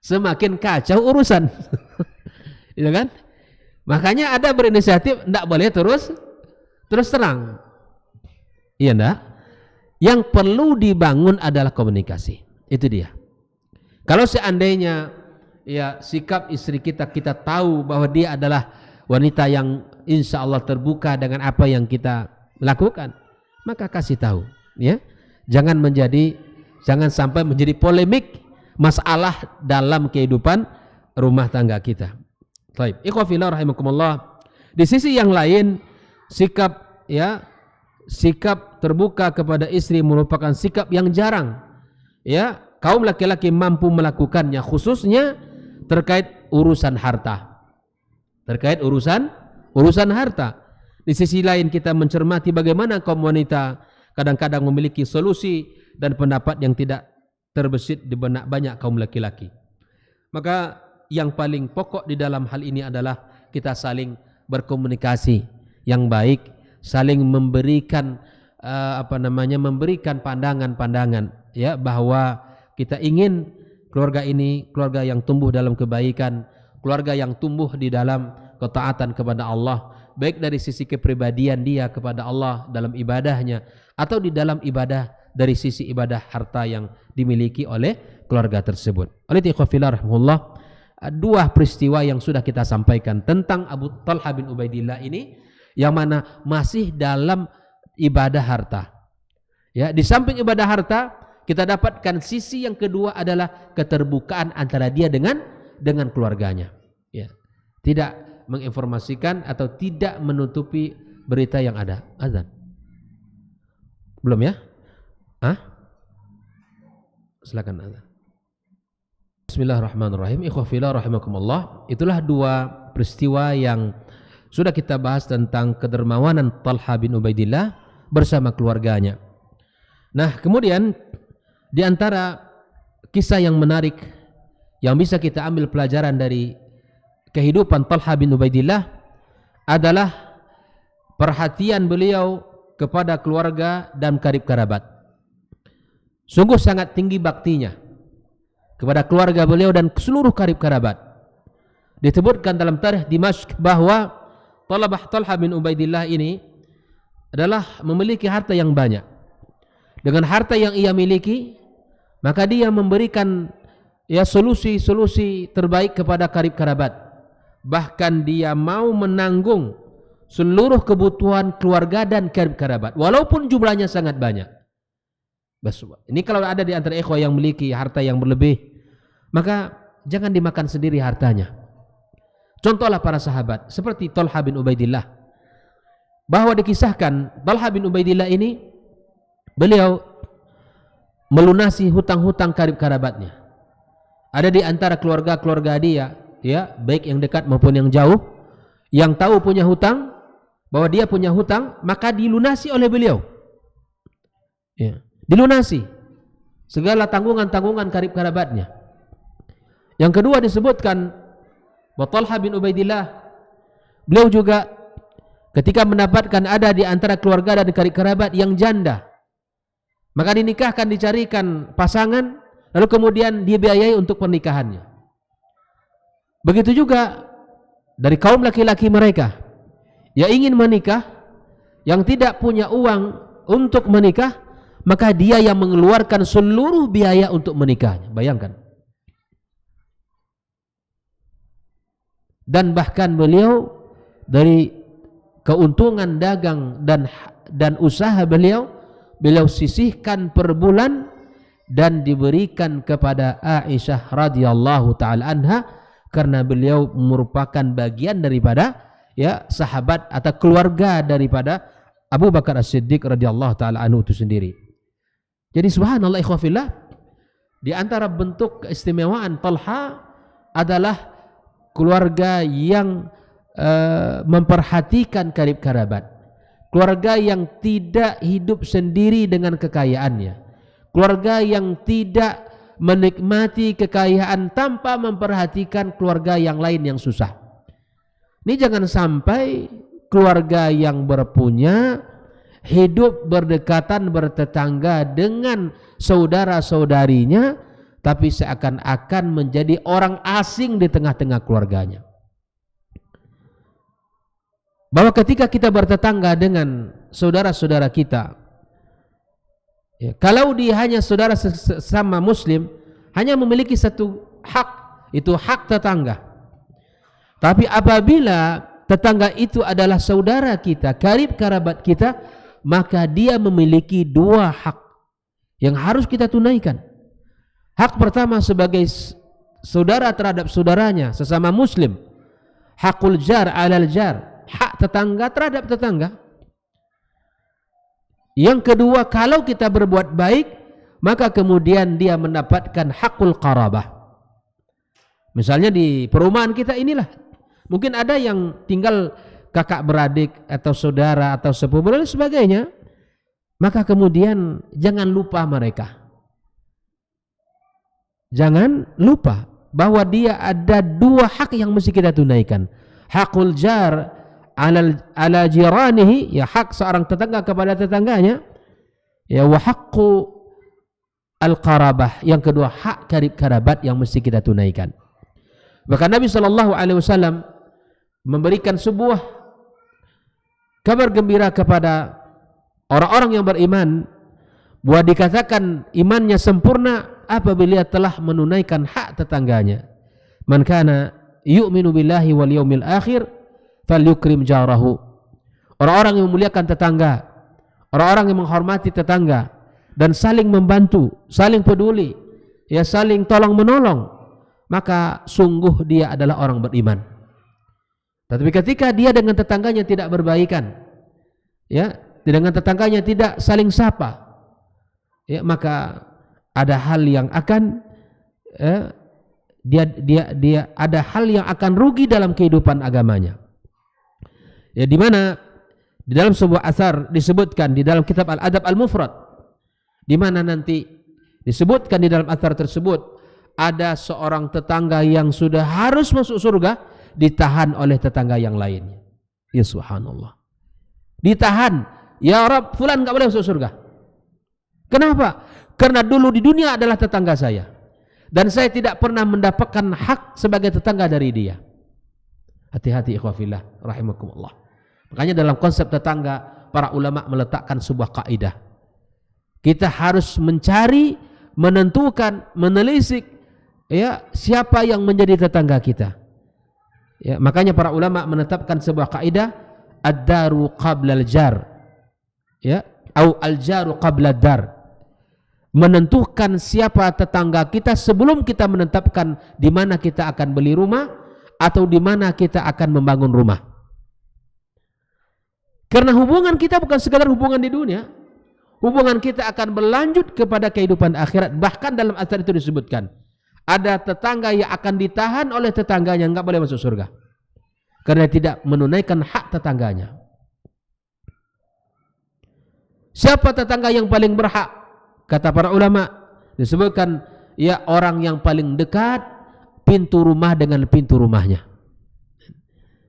semakin kacau urusan. Gitu kan? Makanya ada berinisiatif tidak boleh terus terang. Iya enggak? Yang perlu dibangun adalah komunikasi. Itu dia. Kalau seandainya ya sikap istri kita tahu bahwa dia adalah wanita yang insya Allah terbuka dengan apa yang kita lakukan, maka kasih tahu, ya. Jangan sampai menjadi polemik masalah dalam kehidupan rumah tangga kita. Baik, ikhwah fillah rahimakumullah. Di sisi yang lain, sikap terbuka kepada istri merupakan sikap yang jarang, ya. Kaum laki-laki mampu melakukannya, khususnya terkait urusan harta. Terkait urusan harta. Di sisi lain kita mencermati bagaimana kaum wanita kadang-kadang memiliki solusi dan pendapat yang tidak terbesit di benak banyak kaum laki-laki. Maka yang paling pokok di dalam hal ini adalah kita saling berkomunikasi yang baik, saling memberikan memberikan pandangan-pandangan, ya, bahwa kita ingin keluarga ini keluarga yang tumbuh dalam kebaikan, keluarga yang tumbuh di dalam ketaatan kepada Allah, baik dari sisi kepribadian dia kepada Allah dalam ibadahnya atau di dalam ibadah dari sisi ibadah harta yang dimiliki oleh keluarga tersebut. Oleh itu, ikhwafillah rahimahullah, dua peristiwa yang sudah kita sampaikan tentang Abu Talha bin Ubaidillah ini, yang mana masih dalam ibadah harta. Ya, di samping ibadah harta, kita dapatkan sisi yang kedua adalah keterbukaan antara dia dengan keluarganya. Ya. Tidak menginformasikan atau tidak menutupi berita yang ada. Azan. Belum ya? Silakan azan. Bismillahirrahmanirrahim. Ikhwah fillah rahimakumullah. Itulah dua peristiwa yang sudah kita bahas tentang kedermawanan Talha bin Ubaidillah bersama keluarganya. Nah, kemudian di antara kisah yang menarik yang bisa kita ambil pelajaran dari kehidupan Talha bin Ubaidillah adalah perhatian beliau kepada keluarga dan karib kerabat. Sungguh sangat tinggi baktinya kepada keluarga beliau dan seluruh karib kerabat. Disebutkan dalam tarikh Dimashq bahwa Talha bin Ubaidillah ini adalah memiliki harta yang banyak. Dengan harta yang ia miliki, maka dia memberikan solusi terbaik kepada karib kerabat. Bahkan dia mau menanggung seluruh kebutuhan keluarga dan karib kerabat, walaupun jumlahnya sangat banyak. Ini kalau ada di antara ikhwah yang memiliki harta yang berlebih, maka jangan dimakan sendiri hartanya. Contohlah para sahabat seperti Talha bin Ubaidillah, bahwa dikisahkan Talha bin Ubaidillah ini beliau melunasi hutang-hutang karib kerabatnya. Ada di antara keluarga-keluarga dia, ya, baik yang dekat maupun yang jauh, yang tahu punya hutang, bahwa dia punya hutang, maka dilunasi oleh beliau. Ya, dilunasi segala tanggungan-tanggungan karib kerabatnya. Yang kedua disebutkan bahwa Talha bin Ubaidillah, beliau juga ketika mendapatkan ada di antara keluarga dan karib kerabat yang janda, maka dinikahkan, dicarikan pasangan, lalu kemudian dibiayai untuk pernikahannya. Begitu juga dari kaum laki-laki mereka yang ingin menikah, yang tidak punya uang untuk menikah, maka dia yang mengeluarkan seluruh biaya untuk menikahnya. Bayangkan. Dan bahkan beliau dari keuntungan dagang dan usaha beliau sisihkan per bulan dan diberikan kepada Aisyah radhiyallahu taala anha karena beliau merupakan bagian daripada ya sahabat atau keluarga daripada Abu Bakar As-Siddiq radhiyallahu taala anhu itu sendiri. Jadi subhanallah ikhwafillah, di antara bentuk keistimewaan Talha adalah keluarga yang memperhatikan karib kerabat, keluarga yang tidak hidup sendiri dengan kekayaannya, keluarga yang tidak menikmati kekayaan tanpa memperhatikan keluarga yang lain yang susah. Ini jangan sampai keluarga yang berpunya hidup berdekatan bertetangga dengan saudara-saudarinya, tapi seakan-akan menjadi orang asing di tengah-tengah keluarganya. Bahwa ketika kita bertetangga dengan saudara-saudara kita, ya, kalau dia hanya saudara sesama muslim, hanya memiliki satu hak, itu hak tetangga. Tapi apabila tetangga itu adalah saudara kita, karib kerabat kita, maka dia memiliki dua hak yang harus kita tunaikan. Hak pertama sebagai saudara terhadap saudaranya sesama muslim, hakul jar alal jar, hak tetangga terhadap tetangga. Yang kedua, kalau kita berbuat baik, maka kemudian dia mendapatkan hakul qarabah. Misalnya di perumahan kita inilah, mungkin ada yang tinggal kakak beradik atau saudara atau sepupu dan sebagainya, maka kemudian jangan lupa mereka. Jangan lupa bahwa dia ada dua hak yang mesti kita tunaikan. Hakul jar ala jiranihi, ya hak seorang tetangga kepada tetangganya, ya wa haqqu al-qarabah, yang kedua hak karib kerabat yang mesti kita tunaikan. Bahkan Nabi SAW memberikan sebuah kabar gembira kepada orang-orang yang beriman, bahwa dikatakan imannya sempurna apabila telah menunaikan hak tetangganya. Man kana yu'minu billahi wal yaumil akhir falyukrim jarahu. Orang-orang yang memuliakan tetangga, orang-orang yang menghormati tetangga dan saling membantu, saling peduli, ya saling tolong menolong, maka sungguh dia adalah orang beriman. Tapi ketika dia dengan tetangganya tidak berbaikan, ya, dengan tetangganya tidak saling sapa, ya, maka ada hal yang akan dia ada hal yang akan rugi dalam kehidupan agamanya. Ya, di mana di dalam sebuah asar disebutkan di dalam kitab Al-Adab Al-Mufrad, di mana nanti disebutkan di dalam asar tersebut ada seorang tetangga yang sudah harus masuk surga ditahan oleh tetangga yang lainnya. Ya subhanallah. Ditahan, ya Rabb, fulan enggak boleh masuk surga. Kenapa? Karena dulu di dunia adalah tetangga saya dan saya tidak pernah mendapatkan hak sebagai tetangga dari dia. Hati-hati ikhwafillah rahimakumullah. Makanya dalam konsep tetangga, para ulama meletakkan sebuah kaidah. Kita harus mencari, menentukan, menelisik, ya, siapa yang menjadi tetangga kita. Ya, makanya para ulama menetapkan sebuah kaidah, ad-daru qabla al-jar, ya, au al-jaru qabla ad-dar. Menentukan siapa tetangga kita sebelum kita menetapkan di mana kita akan beli rumah atau di mana kita akan membangun rumah. Karena hubungan kita bukan sekadar hubungan di dunia, hubungan kita akan berlanjut kepada kehidupan akhirat. Bahkan dalam asar itu disebutkan ada tetangga yang akan ditahan oleh tetangganya, enggak boleh masuk surga karena tidak menunaikan hak tetangganya. Siapa tetangga yang paling berhak? Kata para ulama disebutkan, ya, orang yang paling dekat pintu rumah dengan pintu rumahnya.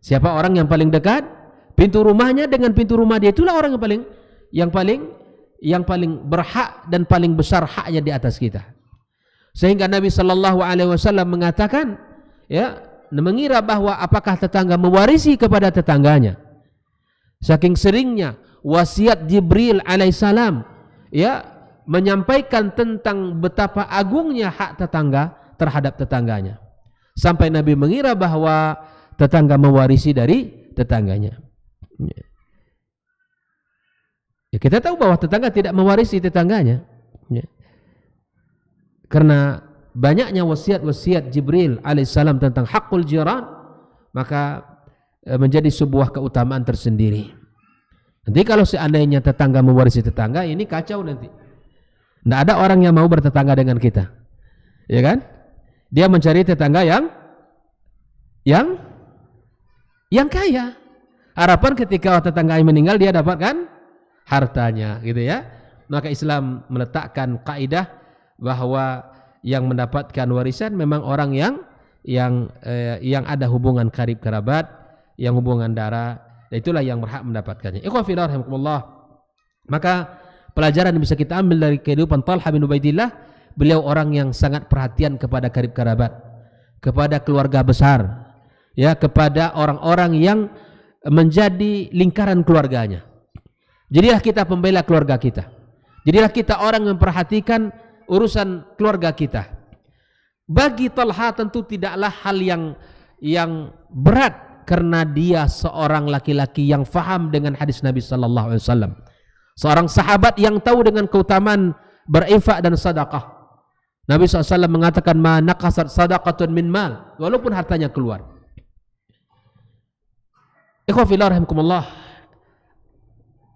Siapa orang yang paling dekat pintu rumahnya dengan pintu rumah dia, itulah orang yang paling berhak dan paling besar haknya di atas kita. Sehingga Nabi sallallahu alaihi wasallam mengatakan, ya, mengira bahwa apakah tetangga mewarisi kepada tetangganya. Saking seringnya wasiat Jibril alaihissalam, ya, menyampaikan tentang betapa agungnya hak tetangga terhadap tetangganya, sampai Nabi mengira bahwa tetangga mewarisi dari tetangganya. Ya, kita tahu bahwa tetangga tidak mewarisi tetangganya. Ya. karena banyaknya wasiat-wasiat Jibril alaihissalam tentang hakul jiran, maka menjadi sebuah keutamaan tersendiri. Nanti kalau seandainya tetangga mewarisi tetangga, ini kacau nanti. Tidak ada orang yang mau bertetangga dengan kita, ya kan? Dia mencari tetangga yang kaya. Harapan ketika tetangga meninggal dia dapatkan hartanya, gitu ya. Maka Islam meletakkan kaidah bahwa yang mendapatkan warisan memang orang yang ada hubungan karib kerabat, yang hubungan darah, itulah yang berhak mendapatkannya. Ikhwan fillah rahimakumullah. Maka pelajaran yang bisa kita ambil dari kehidupan Talha bin Ubaidillah, beliau orang yang sangat perhatian kepada karib kerabat, kepada keluarga besar, ya, kepada orang-orang yang menjadi lingkaran keluarganya. Jadilah kita pembela keluarga kita. Jadilah kita orang yang memperhatikan urusan keluarga kita. Bagi Talha tentu tidaklah hal yang berat, karena dia seorang laki-laki yang faham dengan hadis Nabi sallallahu alaihi wasallam. Seorang sahabat yang tahu dengan keutamaan berinfak dan sedekah. Nabi SAW mengatakan, ma naqasat sadaqatun min mal, walaupun hartanya keluar. Ikhwan fillah rahimakumullah.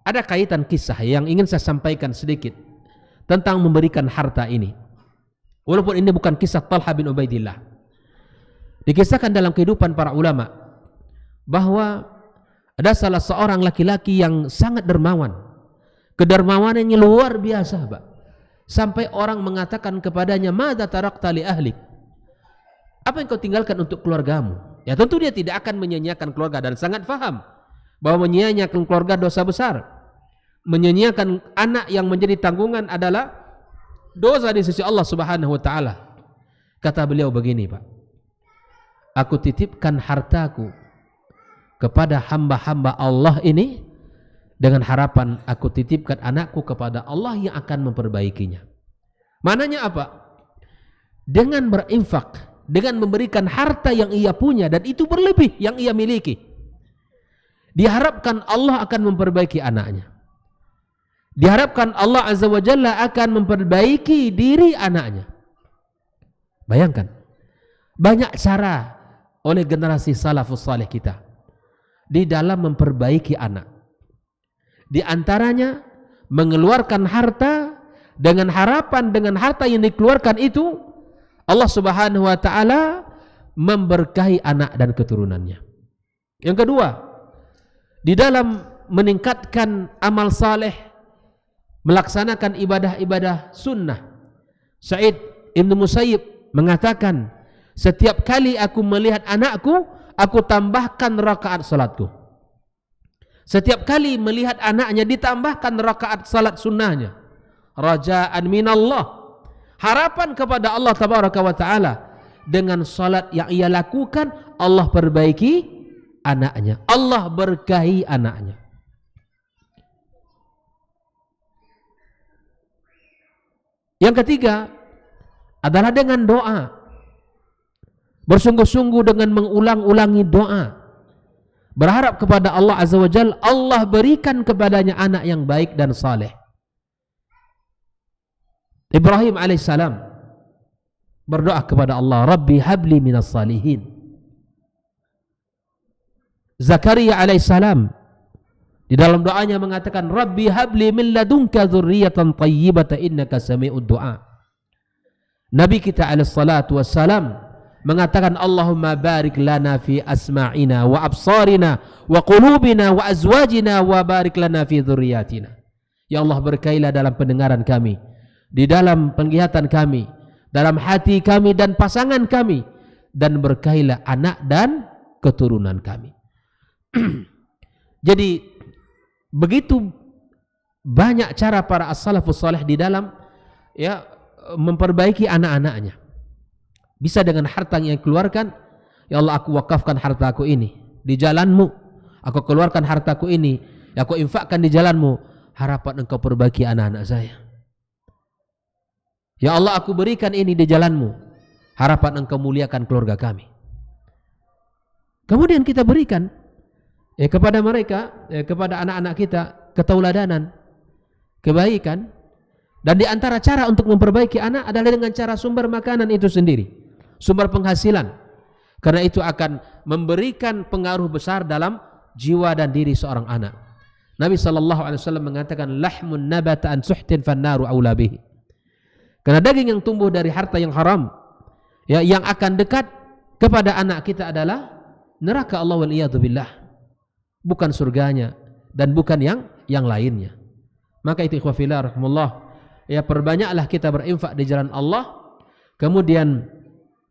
Ada kaitan kisah yang ingin saya sampaikan sedikit tentang memberikan harta ini. Walaupun ini bukan kisah Talha bin Ubaidillah. Dikisahkan dalam kehidupan para ulama bahwa ada salah seorang laki-laki yang sangat dermawan. Kedermawanannya luar biasa, Pak. Sampai orang mengatakan kepadanya, "Madza tarakta li ahlik?" Apa yang kau tinggalkan untuk keluargamu? Ya tentu dia tidak akan menyia-nyiakan keluarga, dan sangat faham bahwa menyia-nyiakan keluarga dosa besar. Menyia-nyiakan anak yang menjadi tanggungan adalah dosa di sisi Allah Subhanahu wa taala. Kata beliau begini, Pak. Aku titipkan hartaku kepada hamba-hamba Allah ini dengan harapan aku titipkan anakku kepada Allah yang akan memperbaikinya. Mananya apa? Dengan berinfak, dengan memberikan harta yang ia punya dan itu berlebih yang ia miliki, diharapkan Allah akan memperbaiki anaknya. Diharapkan Allah Azza wa Jalla akan memperbaiki diri anaknya. Bayangkan, banyak cara oleh generasi salafus saleh kita di dalam memperbaiki anak. Di antaranya mengeluarkan harta dengan harapan dengan harta yang dikeluarkan itu Allah Subhanahu wa taala memberkahi anak dan keturunannya. Yang kedua, di dalam meningkatkan amal saleh, melaksanakan ibadah-ibadah sunnah. Sa'id Ibn Musayyib mengatakan, setiap kali aku melihat anakku, aku tambahkan rakaat salatku. Setiap kali melihat anaknya, ditambahkan rakaat salat sunnahnya. Raja'an minallah, harapan kepada Allah tabaraka wa ta'ala. Dengan salat yang ia lakukan, Allah perbaiki anaknya, Allah berkahi anaknya. Yang ketiga adalah dengan doa. Bersungguh-sungguh dengan mengulang-ulangi doa. Berharap kepada Allah Azza wa Jalla, Allah berikan kepadanya anak yang baik dan saleh. Ibrahim alaihissalam berdoa kepada Allah, Rabbi habli minas salihin. Zakaria alaihissalam di dalam doanya mengatakan, Rabbi habli min ladunka dzurriyyatan thayyibatan innaka sami'ud du'a. Nabi kita alaihissalatu wassalam mengatakan, Allahumma barik lana fi asma'ina wa absarina wa qulubina wa azwajina wa barik lana fi dzurriyyatina. Ya Allah, berkailah dalam pendengaran kami, di dalam penglihatan kami, dalam hati kami dan pasangan kami, dan berkailah anak dan keturunan kami. Jadi begitu banyak cara para as-salafus salih di dalam memperbaiki anak-anaknya. Bisa dengan harta yang keluarkan, ya Allah, aku wakafkan hartaku ini di jalanmu. Aku keluarkan hartaku ini, aku infakkan di jalanmu. Harapan engkau perbaiki anak-anak saya. Ya Allah, aku berikan ini di jalanmu. Harapan engkau muliakan keluarga kami. Kemudian kita berikan kepada mereka, kepada anak-anak kita, ketauladanan, kebaikan, Dan di antara cara untuk memperbaiki anak adalah dengan cara sumber makanan itu sendiri, sumber penghasilan. Karena itu akan memberikan pengaruh besar dalam jiwa dan diri seorang anak. Nabi SAW mengatakan, lahmun nabata an suhtin fannaru aula bihi. Karena daging yang tumbuh dari harta yang haram, ya, yang akan dekat kepada anak kita adalah neraka Allah wal iyadu billah, bukan surganya dan bukan yang lainnya. Maka itu ikhwah fillah rahimahullah, ya, perbanyaklah kita berinfak di jalan Allah, kemudian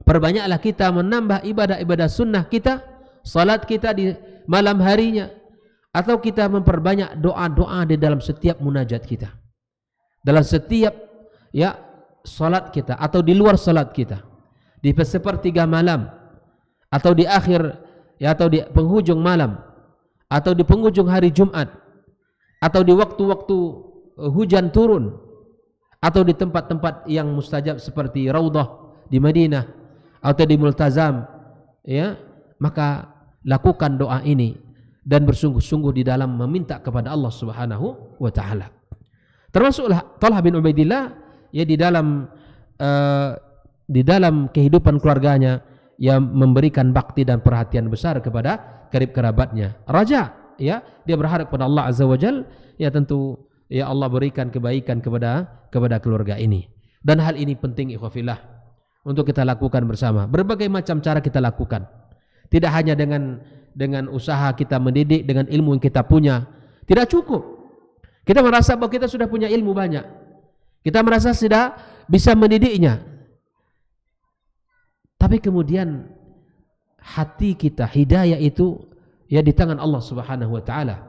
perbanyaklah kita menambah ibadah-ibadah sunnah kita, salat kita di malam harinya, atau kita memperbanyak doa-doa di dalam setiap munajat kita, dalam setiap, ya, salat kita atau di luar salat kita, di sepertiga malam atau di akhir, ya, atau di penghujung malam atau di penghujung hari Jumat atau di waktu-waktu hujan turun atau di tempat-tempat yang mustajab seperti Raudhah di Madinah atau di Multazam, ya, maka lakukan doa ini dan bersungguh-sungguh di dalam meminta kepada Allah Subhanahu wa taala. Termasuklah Talha bin Ubaidillah, ya, di dalam kehidupan keluarganya, yang memberikan bakti dan perhatian besar kepada karib kerabatnya. Raja, ya, dia berharap kepada Allah Azza wa Jal, ya, tentu, ya, Allah berikan kebaikan kepada keluarga ini. Dan hal ini penting ikhwafillah untuk kita lakukan bersama. Berbagai macam cara kita lakukan. Tidak hanya dengan usaha kita mendidik, dengan ilmu yang kita punya. Tidak cukup. Kita merasa bahwa kita sudah punya ilmu banyak. Kita merasa sudah bisa mendidiknya. Tapi kemudian hati kita, hidayah itu, ya, di tangan Allah Subhanahu wa taala.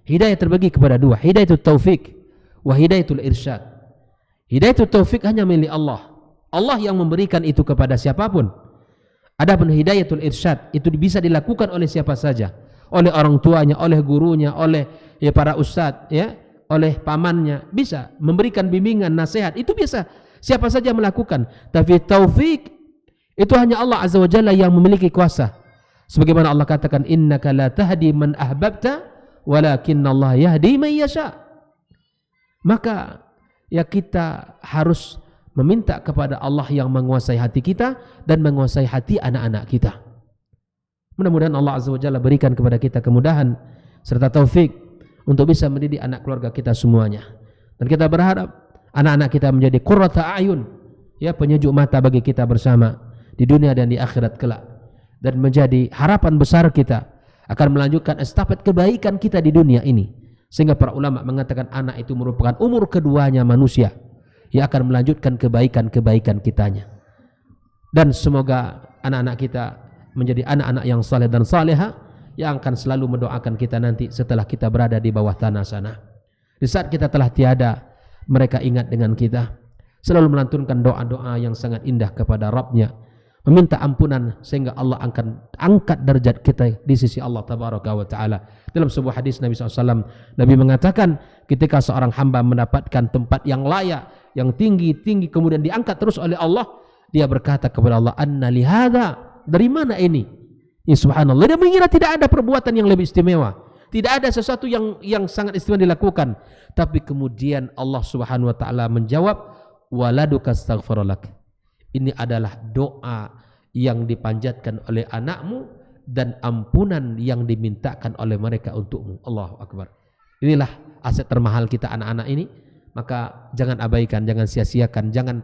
Hidayah terbagi kepada dua, hidayatul taufik wa hidayatul irsyad. Hidayatul taufik hanya milik Allah. Allah yang memberikan itu kepada siapapun. Adapun hidayatul irsyad itu bisa dilakukan oleh siapa saja, oleh orang tuanya, oleh gurunya, oleh, ya, para ustadz, ya, oleh pamannya, bisa memberikan bimbingan, nasihat, itu bisa siapa saja melakukan. Tapi taufik itu hanya Allah Azza wa Jalla yang memiliki kuasa. Sebagaimana Allah katakan, innaka la tahdi man ahbabta walakinna Allah yahdi man yasha. Maka, ya, kita harus meminta kepada Allah yang menguasai hati kita dan menguasai hati anak-anak kita. Mudah-mudahan Allah Azza wa Jalla berikan kepada kita kemudahan serta taufik untuk bisa mendidik anak keluarga kita semuanya. Dan kita berharap anak-anak kita menjadi qurrata a'yun, ya, penyejuk mata bagi kita bersama di dunia dan di akhirat kelak, dan menjadi harapan besar kita akan melanjutkan estafet kebaikan kita di dunia ini, sehingga para ulama mengatakan anak itu merupakan umur keduanya manusia yang akan melanjutkan kebaikan-kebaikan kitanya. Dan semoga anak-anak kita menjadi anak-anak yang saleh dan saleha yang akan selalu mendoakan kita nanti setelah kita berada di bawah tanah sana. Di saat kita telah tiada, mereka ingat dengan kita, selalu melantunkan doa-doa yang sangat indah kepada Rabbnya, meminta ampunan sehingga Allah akan angkat derajat kita di sisi Allah Tabaraka wa Ta'ala. Dalam sebuah hadis Nabi SAW, Nabi mengatakan, ketika seorang hamba mendapatkan tempat yang layak, yang tinggi-tinggi, kemudian diangkat terus oleh Allah, dia berkata kepada Allah, anna lihada, dari mana ini? Ya, subhanallah, dia mengira tidak ada perbuatan yang lebih istimewa, tidak ada sesuatu yang sangat istimewa dilakukan. Tapi kemudian Allah Subhanahu wa Ta'ala menjawab, waladuka astaghfirulak, ini adalah doa yang dipanjatkan oleh anakmu dan ampunan yang dimintakan oleh mereka untukmu. Allahu Akbar. Inilah aset termahal kita anak-anak ini. Maka jangan abaikan, jangan sia-siakan, jangan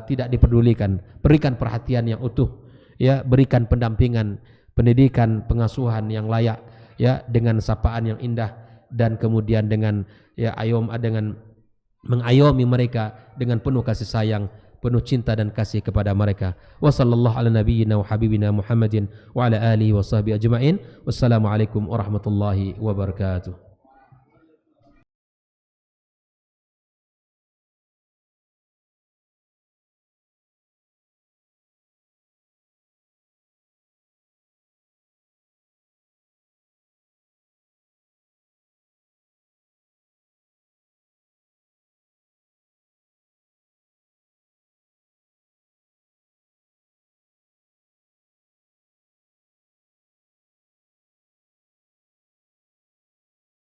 tidak dipedulikan. Berikan perhatian yang utuh, ya, berikan pendampingan, pendidikan, pengasuhan yang layak, ya, dengan sapaan yang indah, dan kemudian dengan, ya, dengan mengayomi mereka dengan penuh kasih sayang, penuh cinta dan kasih kepada mereka. Wa sallallahu ala nabiyyina wa habibina Muhammadin wa ala alihi wa sahbihi ajma'in. Wassalamualaikum warahmatullahi wabarakatuh.